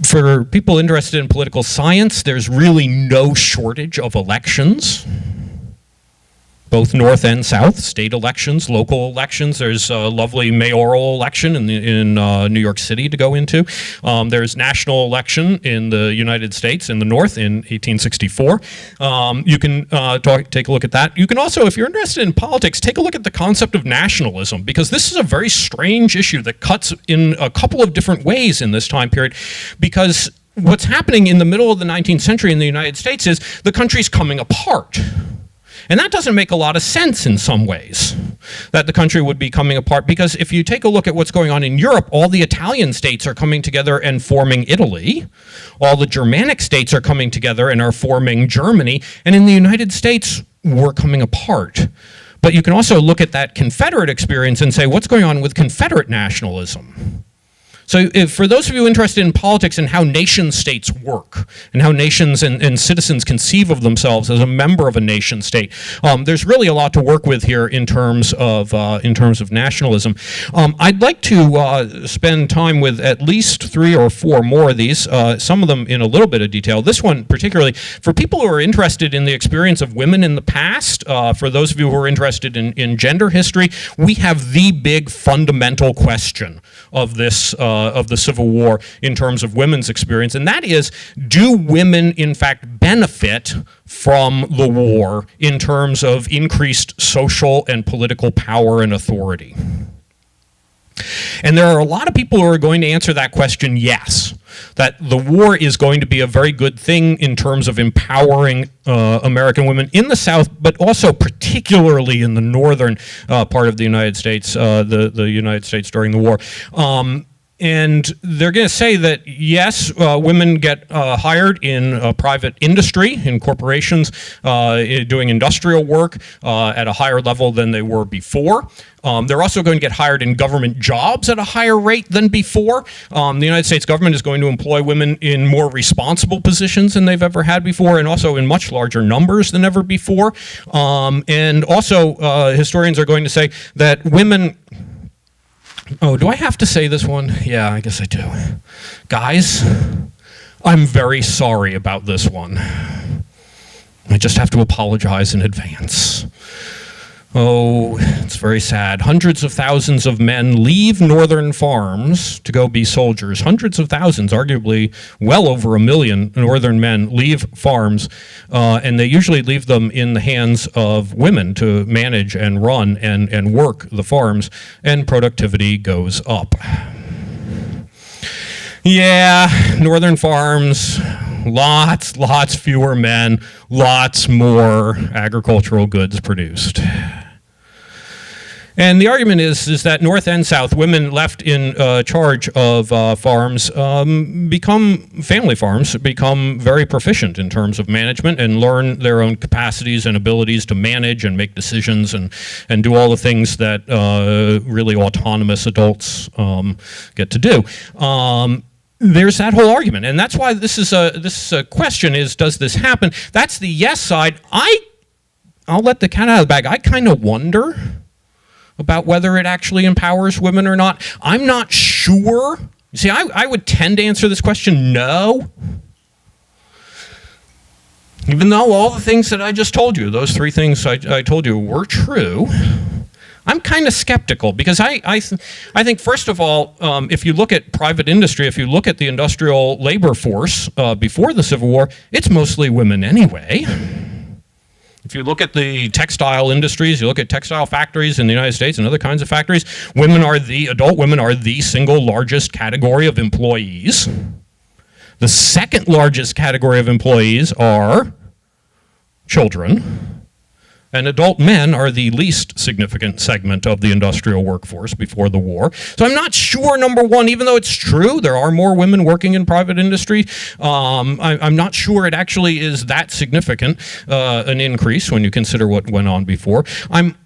For people interested in political science, there's really no shortage of elections, both North and South, state elections, local elections. There's a lovely mayoral election in New York City to go into. There's national election in the United States in the North in 1864. You can take a look at that. You can also, if you're interested in politics, take a look at the concept of nationalism, because this is a very strange issue that cuts in a couple of different ways in this time period, because what's happening in the middle of the 19th century in the United States is the country's coming apart. And that doesn't make a lot of sense in some ways, that the country would be coming apart, because if you take a look at what's going on in Europe, all the Italian states are coming together and forming Italy. All the Germanic states are coming together and are forming Germany. And in the United States, we're coming apart. But you can also look at that Confederate experience and say, what's going on with Confederate nationalism? So for those of you interested in politics and how nation states work and how nations and citizens conceive of themselves as a member of a nation state, there's really a lot to work with here in terms of nationalism. I'd like to spend time with at least 3 or 4 more of these, some of them in a little bit of detail. This one particularly, for people who are interested in the experience of women in the past, for those of you who are interested in gender history, we have the big fundamental question of this of the Civil War in terms of women's experience, and that is, do women in fact benefit from the war in terms of increased social and political power and authority? And there are a lot of people who are going to answer that question yes, that the war is going to be a very good thing in terms of empowering American women in the South, but also particularly in the northern part of the United States, the United States during the war. And they're going to say that, yes, women get hired in private industry, in corporations, doing industrial work at a higher level than they were before. They're also going to get hired in government jobs at a higher rate than before. The United States government is going to employ women in more responsible positions than they've ever had before, and also in much larger numbers than ever before. And also, historians are going to say that women... Oh, do I have to say this one? Yeah, I guess I do. Guys, I'm very sorry about this one. I just have to apologize in advance. Oh, it's very sad. Hundreds of thousands of men leave northern farms to go be soldiers. Hundreds of thousands, arguably well over 1 million northern men leave farms, and they usually leave them in the hands of women to manage and run and work the farms, and productivity goes up. Yeah, northern farms, lots fewer men, lots more agricultural goods produced. And the argument is that North and South, women left in charge of farms family farms, become very proficient in terms of management and learn their own capacities and abilities to manage and make decisions and do all the things that really autonomous adults get to do. There's that whole argument, and that's why this is a question is, does this happen? That's the yes side. I'll let the cat out of the bag. I kind of wonder about whether it actually empowers women or not. I'm not sure. You see, I would tend to answer this question no. Even though all the things that I just told you, those 3 things I told you were true, I'm kind of skeptical because I think, first of all, if you look at private industry, if you look at the industrial labor force before the Civil War, it's mostly women anyway. If you look at the textile industries, you look at textile factories in the United States and other kinds of factories, adult women are the single largest category of employees. The second largest category of employees are children. And adult men are the least significant segment of the industrial workforce before the war. So I'm not sure, number one, even though it's true, there are more women working in private industry, I'm not sure it actually is that significant an increase when you consider what went on before. I'm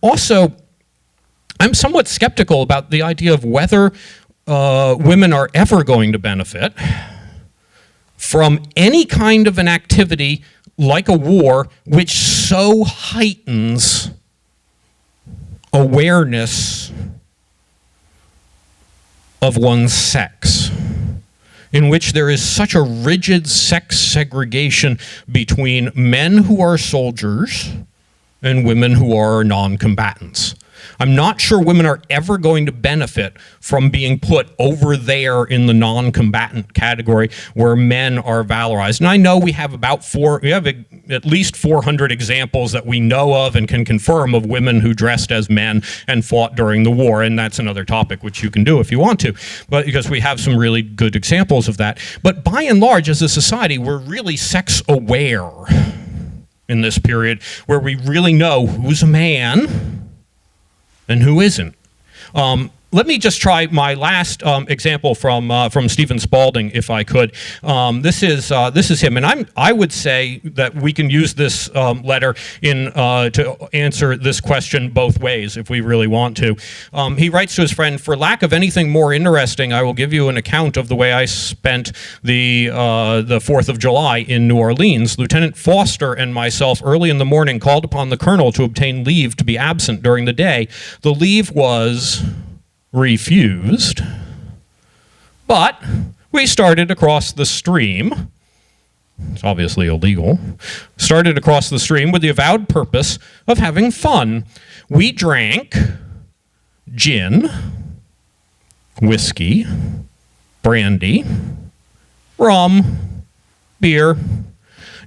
somewhat skeptical about the idea of whether women are ever going to benefit from any kind of an activity like a war, which so heightens awareness of one's sex, in which there is such a rigid sex segregation between men who are soldiers and women who are non-combatants. I'm not sure women are ever going to benefit from being put over there in the non-combatant category where men are valorized. And I know we have at least 400 examples that we know of and can confirm of women who dressed as men and fought during the war, and that's another topic which you can do if you want to, but because we have some really good examples of that. But by and large, as a society, we're really sex aware in this period, where we really know who's a man and who isn't. let me just try my last example from Stephen Spaulding, if I could. This is him, and I would say that we can use this letter to answer this question both ways if we really want to. He writes to his friend, "For lack of anything more interesting, I will give you an account of the way I spent the 4th of July in New Orleans. Lieutenant Foster and myself early in the morning called upon the colonel to obtain leave to be absent during the day. The leave was refused, but we started across the stream." It's obviously illegal. "Started across the stream with the avowed purpose of having fun. We drank gin, whiskey, brandy, rum, beer,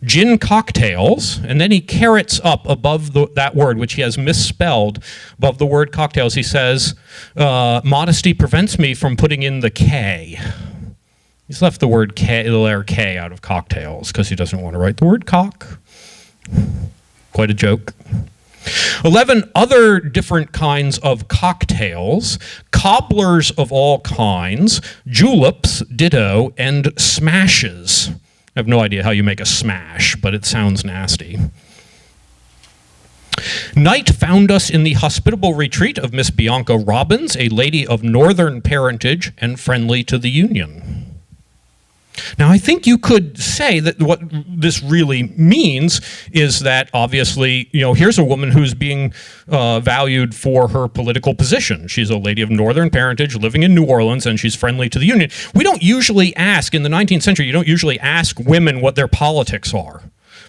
gin cocktails," and then he carrots up above that word, which he has misspelled, above the word cocktails. He says, "Modesty prevents me from putting in the K." He's left the word K, the letter K, out of cocktails because he doesn't want to write the word cock. Quite a joke. 11 other different kinds of cocktails, cobblers of all kinds, juleps, ditto, and smashes. I have no idea how you make a smash, but it sounds nasty. "Night found us in the hospitable retreat of Miss Bianca Robbins, a lady of northern parentage and friendly to the Union." Now, I think you could say that what this really means is that, obviously, here's a woman who's being valued for her political position. She's a lady of northern parentage living in New Orleans, and she's friendly to the Union. We don't usually ask, in the 19th century, you don't usually ask women what their politics are,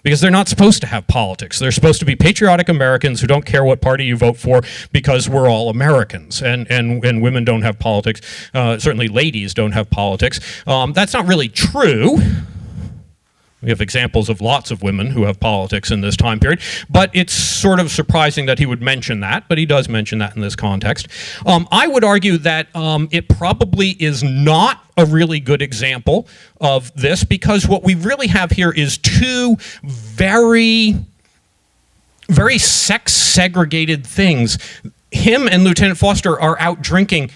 because they're not supposed to have politics. They're supposed to be patriotic Americans who don't care what party you vote for because we're all Americans. And women don't have politics. Certainly ladies don't have politics. That's not really true. We have examples of lots of women who have politics in this time period, but it's sort of surprising that he would mention that, but he does mention that in this context. I would argue that it probably is not a really good example of this, because what we really have here is two very, very sex-segregated things. Him and Lieutenant Foster are out drinking.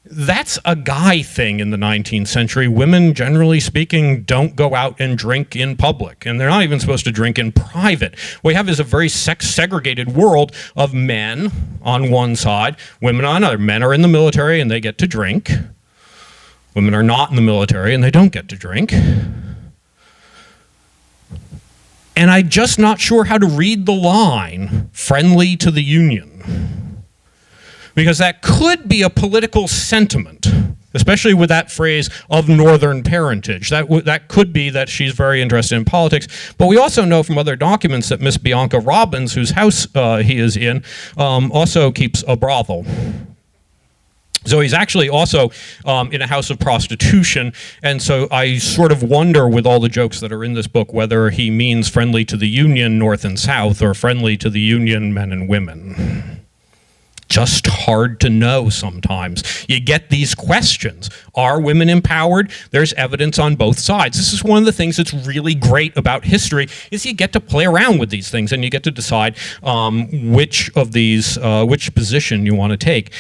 That's a guy thing in the 19th century. Women, generally speaking, don't go out and drink in public, and they're not even supposed to drink in private. What we have is a very sex-segregated world of men on one side, women on another. Men are in the military and they get to drink. Women are not in the military and they don't get to drink. And I'm just not sure how to read the line, friendly to the Union. Because that could be a political sentiment, especially with that phrase of northern parentage. That could be that she's very interested in politics. But we also know from other documents that Miss Bianca Robbins, whose house he is in, also keeps a brothel. So he's actually also in a house of prostitution, and so I sort of wonder, with all the jokes that are in this book, whether he means friendly to the Union, North and South, or friendly to the Union, men and women. Just hard to know sometimes. You get these questions. Are women empowered? There's evidence on both sides. This is one of the things that's really great about history, is you get to play around with these things and you get to decide which of these, which position you want to take.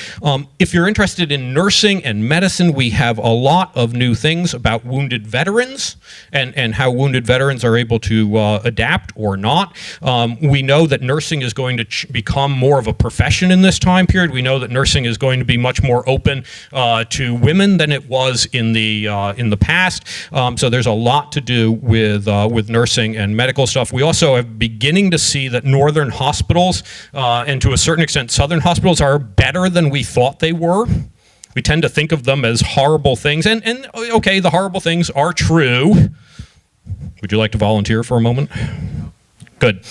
If you're interested in nursing and medicine, we have a lot of new things about wounded veterans and how wounded veterans are able to adapt or not. We know that nursing is going to become more of a profession in this time period. We know that nursing is going to be much more open to women than it was in the past. So there's a lot to do with nursing and medical stuff. We also are beginning to see that northern hospitals and to a certain extent southern hospitals are better than we thought they were. We tend to think of them as horrible things, and okay, the horrible things are true. Would you like to volunteer for a moment? Good.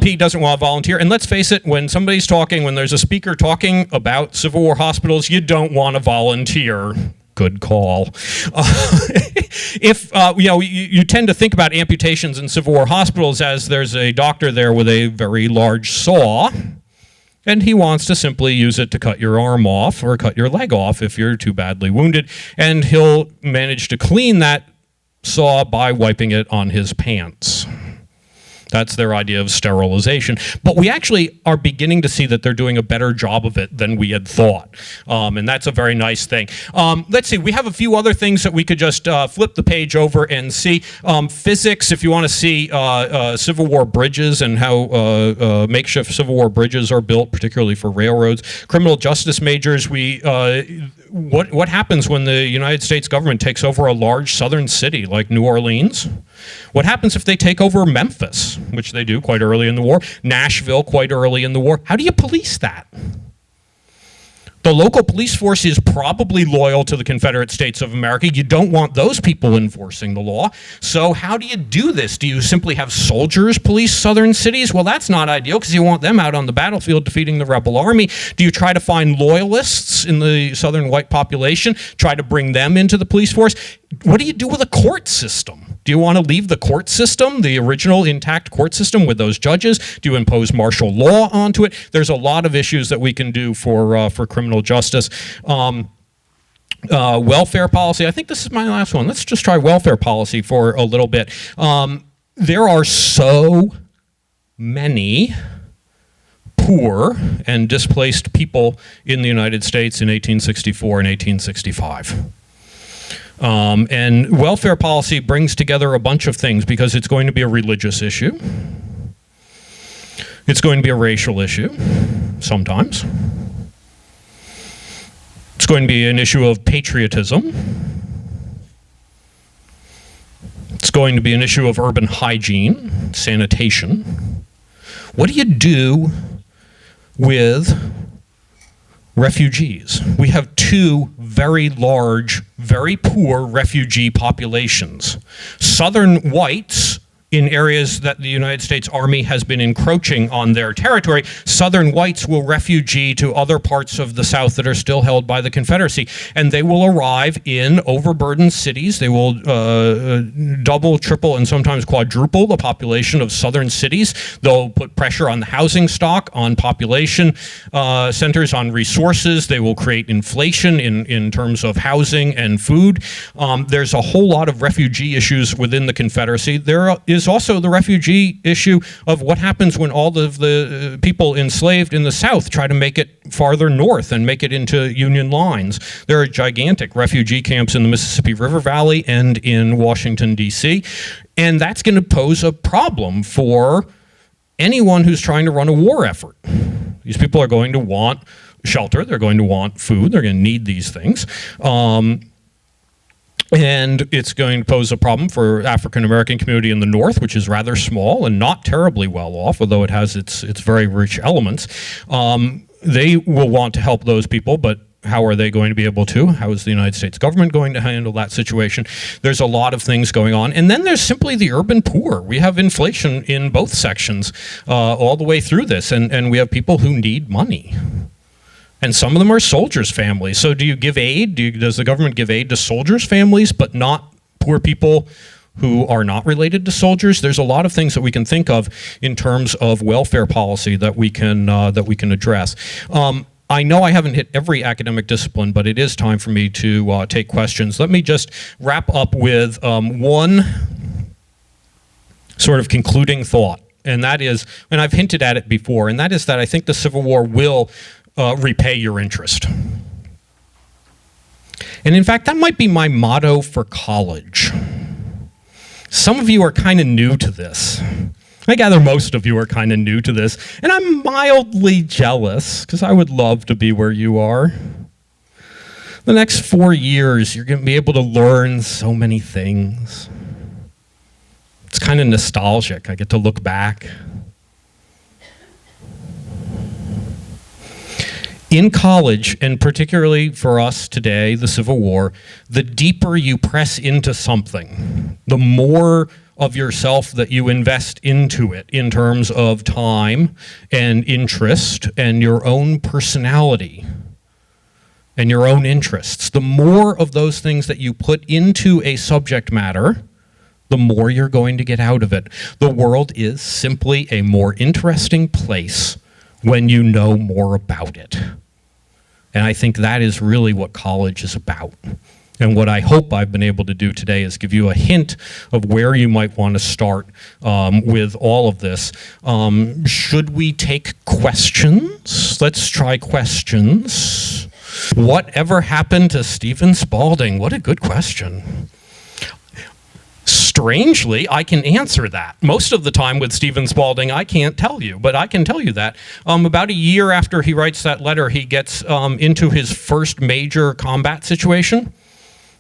He doesn't want to volunteer. And let's face it, when somebody's talking, when there's a speaker talking about Civil War hospitals, you don't want to volunteer. Good call. If you tend to think about amputations in Civil War hospitals as there's a doctor there with a very large saw, and he wants to simply use it to cut your arm off or cut your leg off if you're too badly wounded, and he'll manage to clean that saw by wiping it on his pants. That's their idea of sterilization. But we actually are beginning to see that they're doing a better job of it than we had thought. And that's a very nice thing. Let's see, we have a few other things that we could just flip the page over and see. Physics, if you want to see Civil War bridges and how makeshift Civil War bridges are built, particularly for railroads. Criminal justice majors, what happens when the United States government takes over a large southern city like New Orleans? What happens if they take over Memphis, which they do quite early in the war, Nashville quite early in the war? How do you police that? The local police force is probably loyal to the Confederate States of America. You don't want those people enforcing the law. So how do you do this? Do you simply have soldiers police southern cities? Well, that's not ideal because you want them out on the battlefield defeating the rebel army. Do you try to find loyalists in the southern white population, try to bring them into the police force? What do you do with a court system? Do you want to leave the court system, the original intact court system with those judges? Do you impose martial law onto it? There's a lot of issues that we can do for criminal justice. Welfare policy, I think this is my last one. Let's just try welfare policy for a little bit. There are so many poor and displaced people in the United States in 1864 and 1865. And welfare policy brings together a bunch of things because it's going to be a religious issue. It's going to be a racial issue, sometimes. It's going to be an issue of patriotism. It's going to be an issue of urban hygiene, sanitation. What do you do with refugees? We have two very large, very poor refugee populations. Southern whites in areas that the United States Army has been encroaching on their territory, Southern whites will refugee to other parts of the South that are still held by the Confederacy, and they will arrive in overburdened cities. They will double, triple, and sometimes quadruple the population of Southern cities. They'll put pressure on the housing stock, on population centers, on resources. They will create inflation in terms of housing and food. There's a whole lot of refugee issues within the Confederacy. There is also the refugee issue of what happens when all of the people enslaved in the South try to make it farther north and make it into Union lines. There are gigantic refugee camps in the Mississippi River Valley and in Washington, D.C., and that's going to pose a problem for anyone who's trying to run a war effort. These people are going to want shelter, they're going to want food, they're going to need these things. And it's going to pose a problem for African-American community in the North, which is rather small and not terribly well off, although it has its very rich elements. They will want to help those people, but how are they going to be able to? How is the United States government going to handle that situation? There's a lot of things going on. And then there's simply the urban poor. We have inflation in both sections all the way through this, and we have people who need money. And some of them are soldiers' families. So do you give aid? Does the government give aid to soldiers' families, but not poor people who are not related to soldiers? There's a lot of things that we can think of in terms of welfare policy that we can address. I know I haven't hit every academic discipline, but it is time for me to take questions. Let me just wrap up with one sort of concluding thought, and that is, and I've hinted at it before, and that is that I think the Civil War will repay your interest. And in fact, that might be my motto for college. Some of you are kind of new to this. I gather most of you are kind of new to this, and I'm mildly jealous because I would love to be where you are. The next 4 years, you're going to be able to learn so many things. It's kind of nostalgic. I get to look back. In college, and particularly for us today, the Civil War, the deeper you press into something, the more of yourself that you invest into it in terms of time and interest and your own personality and your own interests. The more of those things that you put into a subject matter, the more you're going to get out of it. The world is simply a more interesting place when you know more about it. And I think that is really what college is about. And what I hope I've been able to do today is give you a hint of where you might want to start with all of this. Should we take questions? Let's try questions. Whatever happened to Stephen Spaulding? What a good question. Strangely, I can answer that. Most of the time with Stephen Spaulding, I can't tell you, but I can tell you that. About a year after he writes that letter, he gets into his first major combat situation,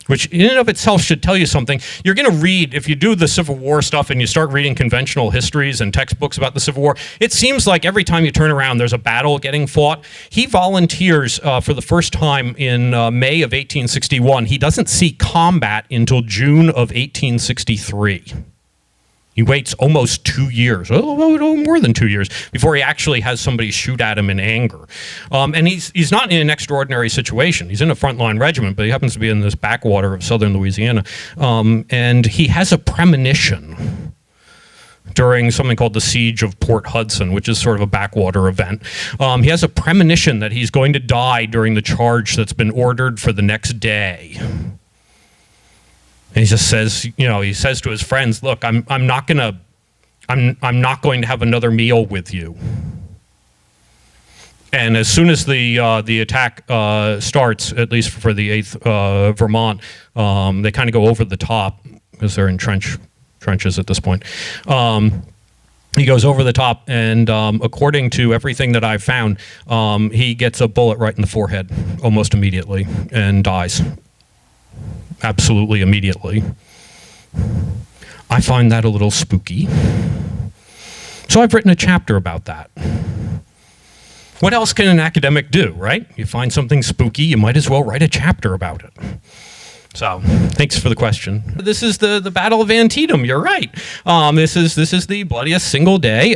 which in and of itself should tell you something. You're going to read, if you do the Civil War stuff and you start reading conventional histories and textbooks about the Civil War, it seems like every time you turn around, there's a battle getting fought. He volunteers for the first time in May of 1861. He doesn't see combat until June of 1863. He waits almost 2 years, more than 2 years, before he actually has somebody shoot at him in anger. And he's not in an extraordinary situation. He's in a frontline regiment, but he happens to be in this backwater of southern Louisiana. And he has a premonition during something called the Siege of Port Hudson, which is sort of a backwater event. He has a premonition that he's going to die during the charge that's been ordered for the next day. And he just says, he says to his friends, "Look, I'm not going to have another meal with you." And as soon as the attack starts, at least for the 8th Vermont, they kind of go over the top because they're in trenches at this point. He goes over the top, and according to everything that I've found, he gets a bullet right in the forehead almost immediately and dies. Absolutely immediately. I find that a little spooky. So I've written a chapter about that. What else can an academic do, right? You find something spooky, you might as well write a chapter about it. So, thanks for the question. This is the Battle of Antietam. You're right. This is the bloodiest single day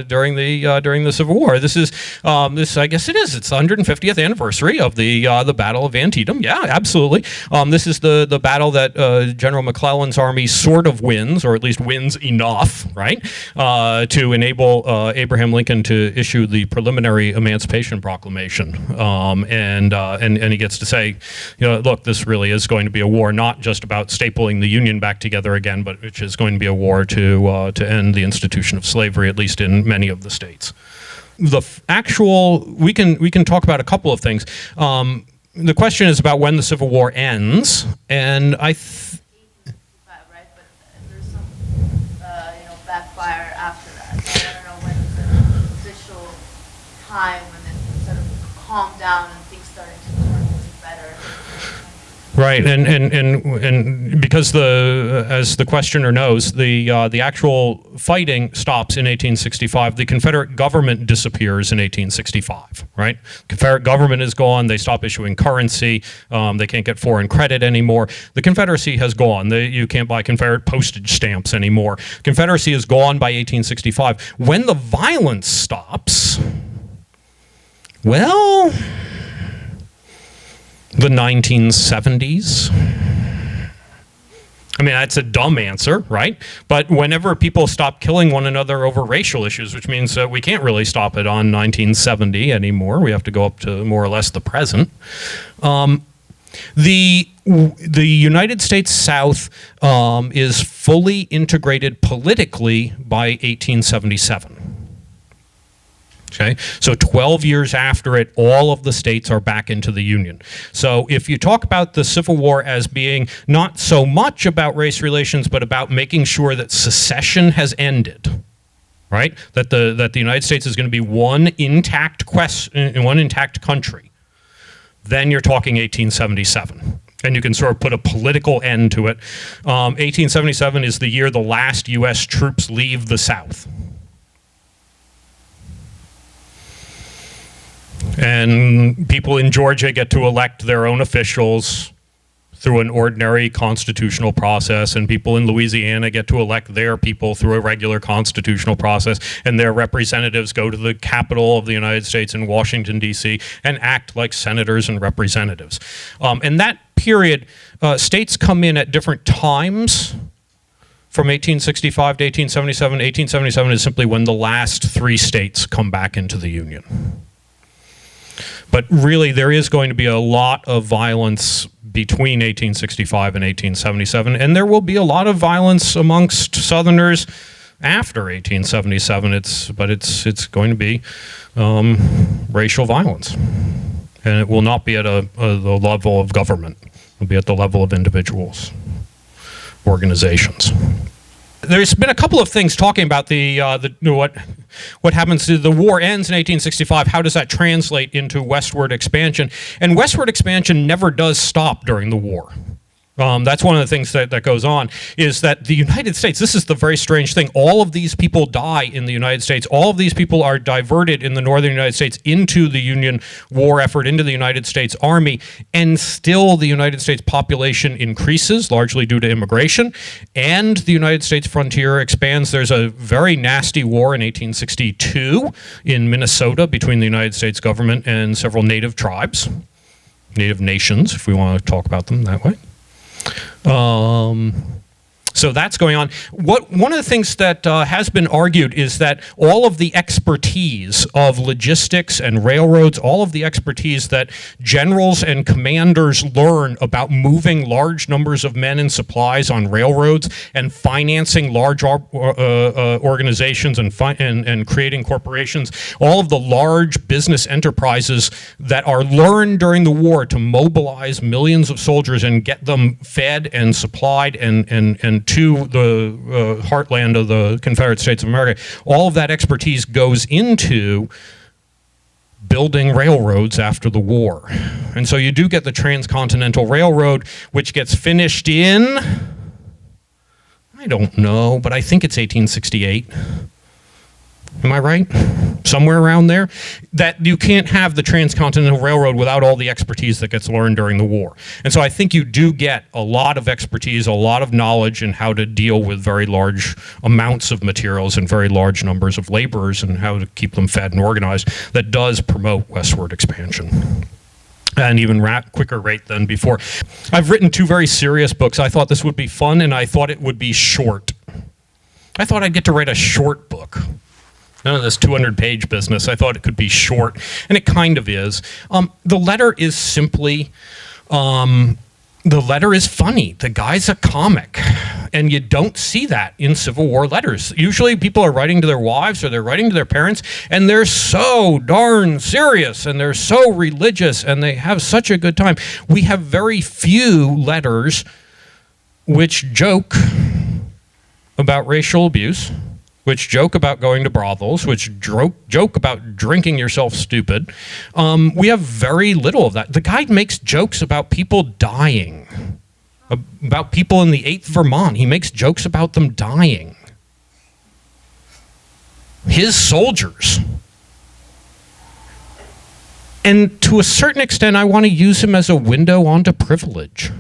during the Civil War. This I guess it is. It's the 150th anniversary of the Battle of Antietam. Yeah, absolutely. This is the battle that General McClellan's army sort of wins, or at least wins enough, right, to enable Abraham Lincoln to issue the preliminary Emancipation Proclamation. And he gets to say, look, this really is going to be a war not just about stapling the Union back together again, but which is going to be a war to end the institution of slavery, at least in many of the states. We can talk about a couple of things. The question is about when the Civil War ends, and right, but there's some backfire after that. So I don't know when the official time when it sort of calmed down and things started to turn better. Right, and because as the questioner knows, the actual fighting stops in 1865. The Confederate government disappears in 1865. Right, Confederate government is gone. They stop issuing currency. They can't get foreign credit anymore. The Confederacy has gone. You can't buy Confederate postage stamps anymore. Confederacy is gone by 1865. When the violence stops, well, the 1970s. I mean, that's a dumb answer, right? But whenever people stop killing one another over racial issues, which means we can't really stop it on 1970 anymore. We have to go up to more or less the present. The United States South is fully integrated politically by 1877. Okay, so 12 years after it, all of the states are back into the Union. So if you talk about the Civil War as being not so much about race relations, but about making sure that secession has ended, right? That the United States is going to be one intact country, then you're talking 1877. And you can sort of put a political end to it. 1877 is the year the last U.S. troops leave the South. And people in Georgia get to elect their own officials through an ordinary constitutional process, and people in Louisiana get to elect their people through a regular constitutional process, and their representatives go to the capital of the United States in Washington, D.C., and act like senators and representatives. In that period, states come in at different times. From 1865 to 1877. 1877 is simply when the last three states come back into the Union. But really, there is going to be a lot of violence between 1865 and 1877, and there will be a lot of violence amongst Southerners after 1877. It's going to be racial violence, and it will not be at the level of government. It will be at the level of individuals, organizations. There's been a couple of things talking about what happens to the war ends in 1865. How does that translate into westward expansion? And westward expansion never does stop during the war. That's one of the things that goes on, is that the United States, this is the very strange thing, all of these people die in the United States. All of these people are diverted in the northern United States into the Union war effort, into the United States Army, and still the United States population increases, largely due to immigration, and the United States frontier expands. There's a very nasty war in 1862 in Minnesota between the United States government and several native tribes, native nations, if we want to talk about them that way. So that's going on. One of the things that has been argued is that all of the expertise of logistics and railroads, all of the expertise that generals and commanders learn about moving large numbers of men and supplies on railroads and financing large organizations and creating corporations, all of the large business enterprises that are learned during the war to mobilize millions of soldiers and get them fed and supplied and to the heartland of the Confederate States of America, all of that expertise goes into building railroads after the war. And so you do get the Transcontinental Railroad, which gets finished in, I don't know, but I think it's 1868. Am I right? Somewhere around there? That you can't have the Transcontinental Railroad without all the expertise that gets learned during the war. And so I think you do get a lot of expertise, a lot of knowledge in how to deal with very large amounts of materials and very large numbers of laborers and how to keep them fed and organized that does promote westward expansion. And even quicker rate than before. I've written 2 very serious books. I thought this would be fun, and I thought it would be short. I thought I'd get to write a short book. None of this 200-page business. I thought it could be short, and it kind of is. The letter is simply, the letter is funny. The guy's a comic, and you don't see that in Civil War letters. Usually people are writing to their wives or they're writing to their parents, and they're so darn serious, and they're so religious, and they have such a good time. We have very few letters which joke about racial abuse, which joke about going to brothels, which joke about drinking yourself stupid. We have very little of that. The guy makes jokes about people dying, about people in the 8th Vermont. He makes jokes about them dying. His soldiers. And to a certain extent, I want to use him as a window onto privilege.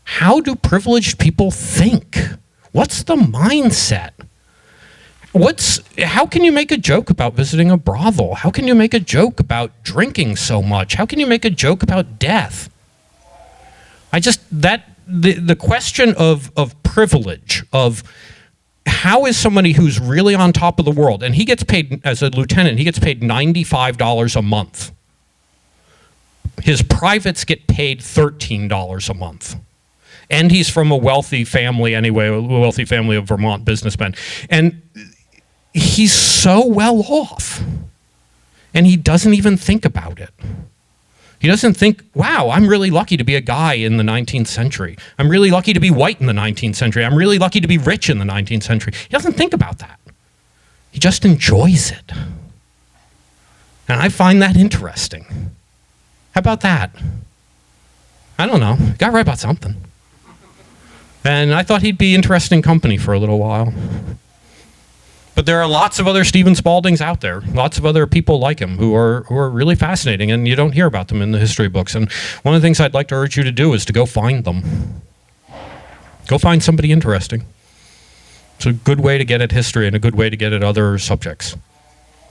How do privileged people think? What's the mindset? How can you make a joke about visiting a brothel? How can you make a joke about drinking so much? How can you make a joke about death? The question of privilege, of how is somebody who's really on top of the world, and he gets paid, as a lieutenant, he gets paid $95 a month. His privates get paid $13 a month. And he's from a wealthy family anyway, a wealthy family of Vermont businessmen. And he's so well off, and he doesn't even think about it. He doesn't think, wow, I'm really lucky to be a guy in the 19th century. I'm really lucky to be white in the 19th century. I'm really lucky to be rich in the 19th century. He doesn't think about that. He just enjoys it. And I find that interesting. How about that? I don't know. Got to write about something. And I thought he'd be interesting company for a little while. But there are lots of other Stephen Spauldings out there, lots of other people like him who are really fascinating, and you don't hear about them in the history books. And one of the things I'd like to urge you to do is to go find them. Go find somebody interesting. It's a good way to get at history and a good way to get at other subjects.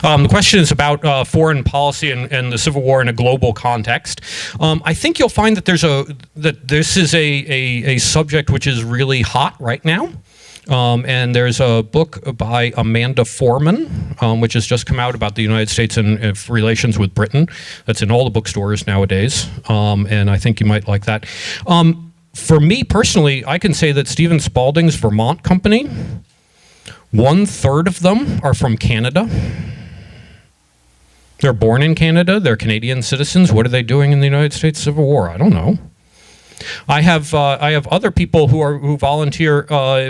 The question is about foreign policy and the Civil War in a global context. I think you'll find that this is a subject which is really hot right now. And there's a book by Amanda Foreman, which has just come out about the United States and relations with Britain. That's in all the bookstores nowadays, and I think you might like that. For me personally, I can say that Stephen Spaulding's Vermont company, 1/3 of them are from Canada. They're born in Canada. They're Canadian citizens. What are they doing in the United States Civil War? I don't know. I have other people who volunteer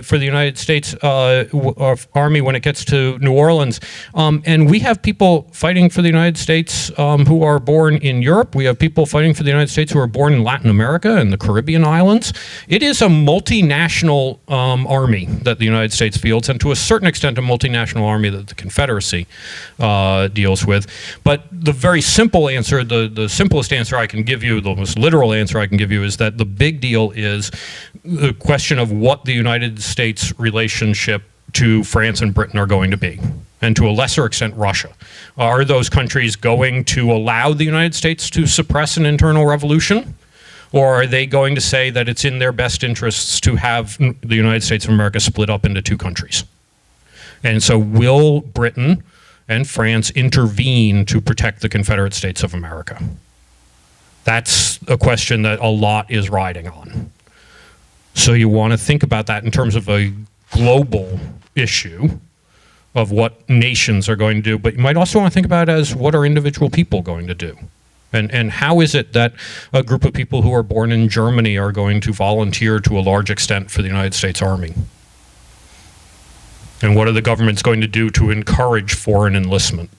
for the United States Army when it gets to New Orleans, and we have people fighting for the United States who are born in Europe. We have people fighting for the United States who are born in Latin America and the Caribbean islands. It is a multinational army that the United States fields, and to a certain extent a multinational army that the Confederacy deals with. But the very simple answer, the simplest answer I can give you, the most literal answer I can give you, is that the big deal is the question of what the United States relationship to France and Britain are going to be, and to a lesser extent Russia. Are those countries going to allow the United States to suppress an internal revolution? Or are they going to say that it's in their best interests to have the United States of America split up into two countries? And so will Britain and France intervene to protect the Confederate States of America? That's a question that a lot is riding on. So you want to think about that in terms of a global issue of what nations are going to do, but you might also want to think about it as what are individual people going to do? And how is it that a group of people who are born in Germany are going to volunteer to a large extent for the United States Army? And what are the governments going to do to encourage foreign enlistment?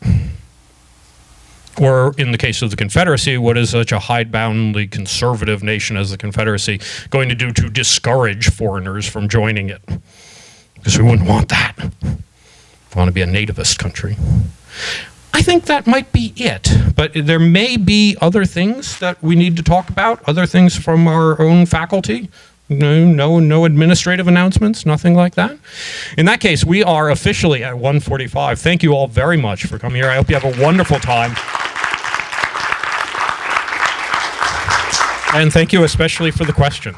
Or in the case of the Confederacy, what is such a hideboundly conservative nation as the Confederacy going to do to discourage foreigners from joining it? Because we wouldn't want that. We want to be a nativist country. I think that might be it, but there may be other things that we need to talk about, other things from our own faculty. No administrative announcements, nothing like that. In that case, we are officially at 1:45. Thank you all very much for coming here. I hope you have a wonderful time. And thank you especially for the questions.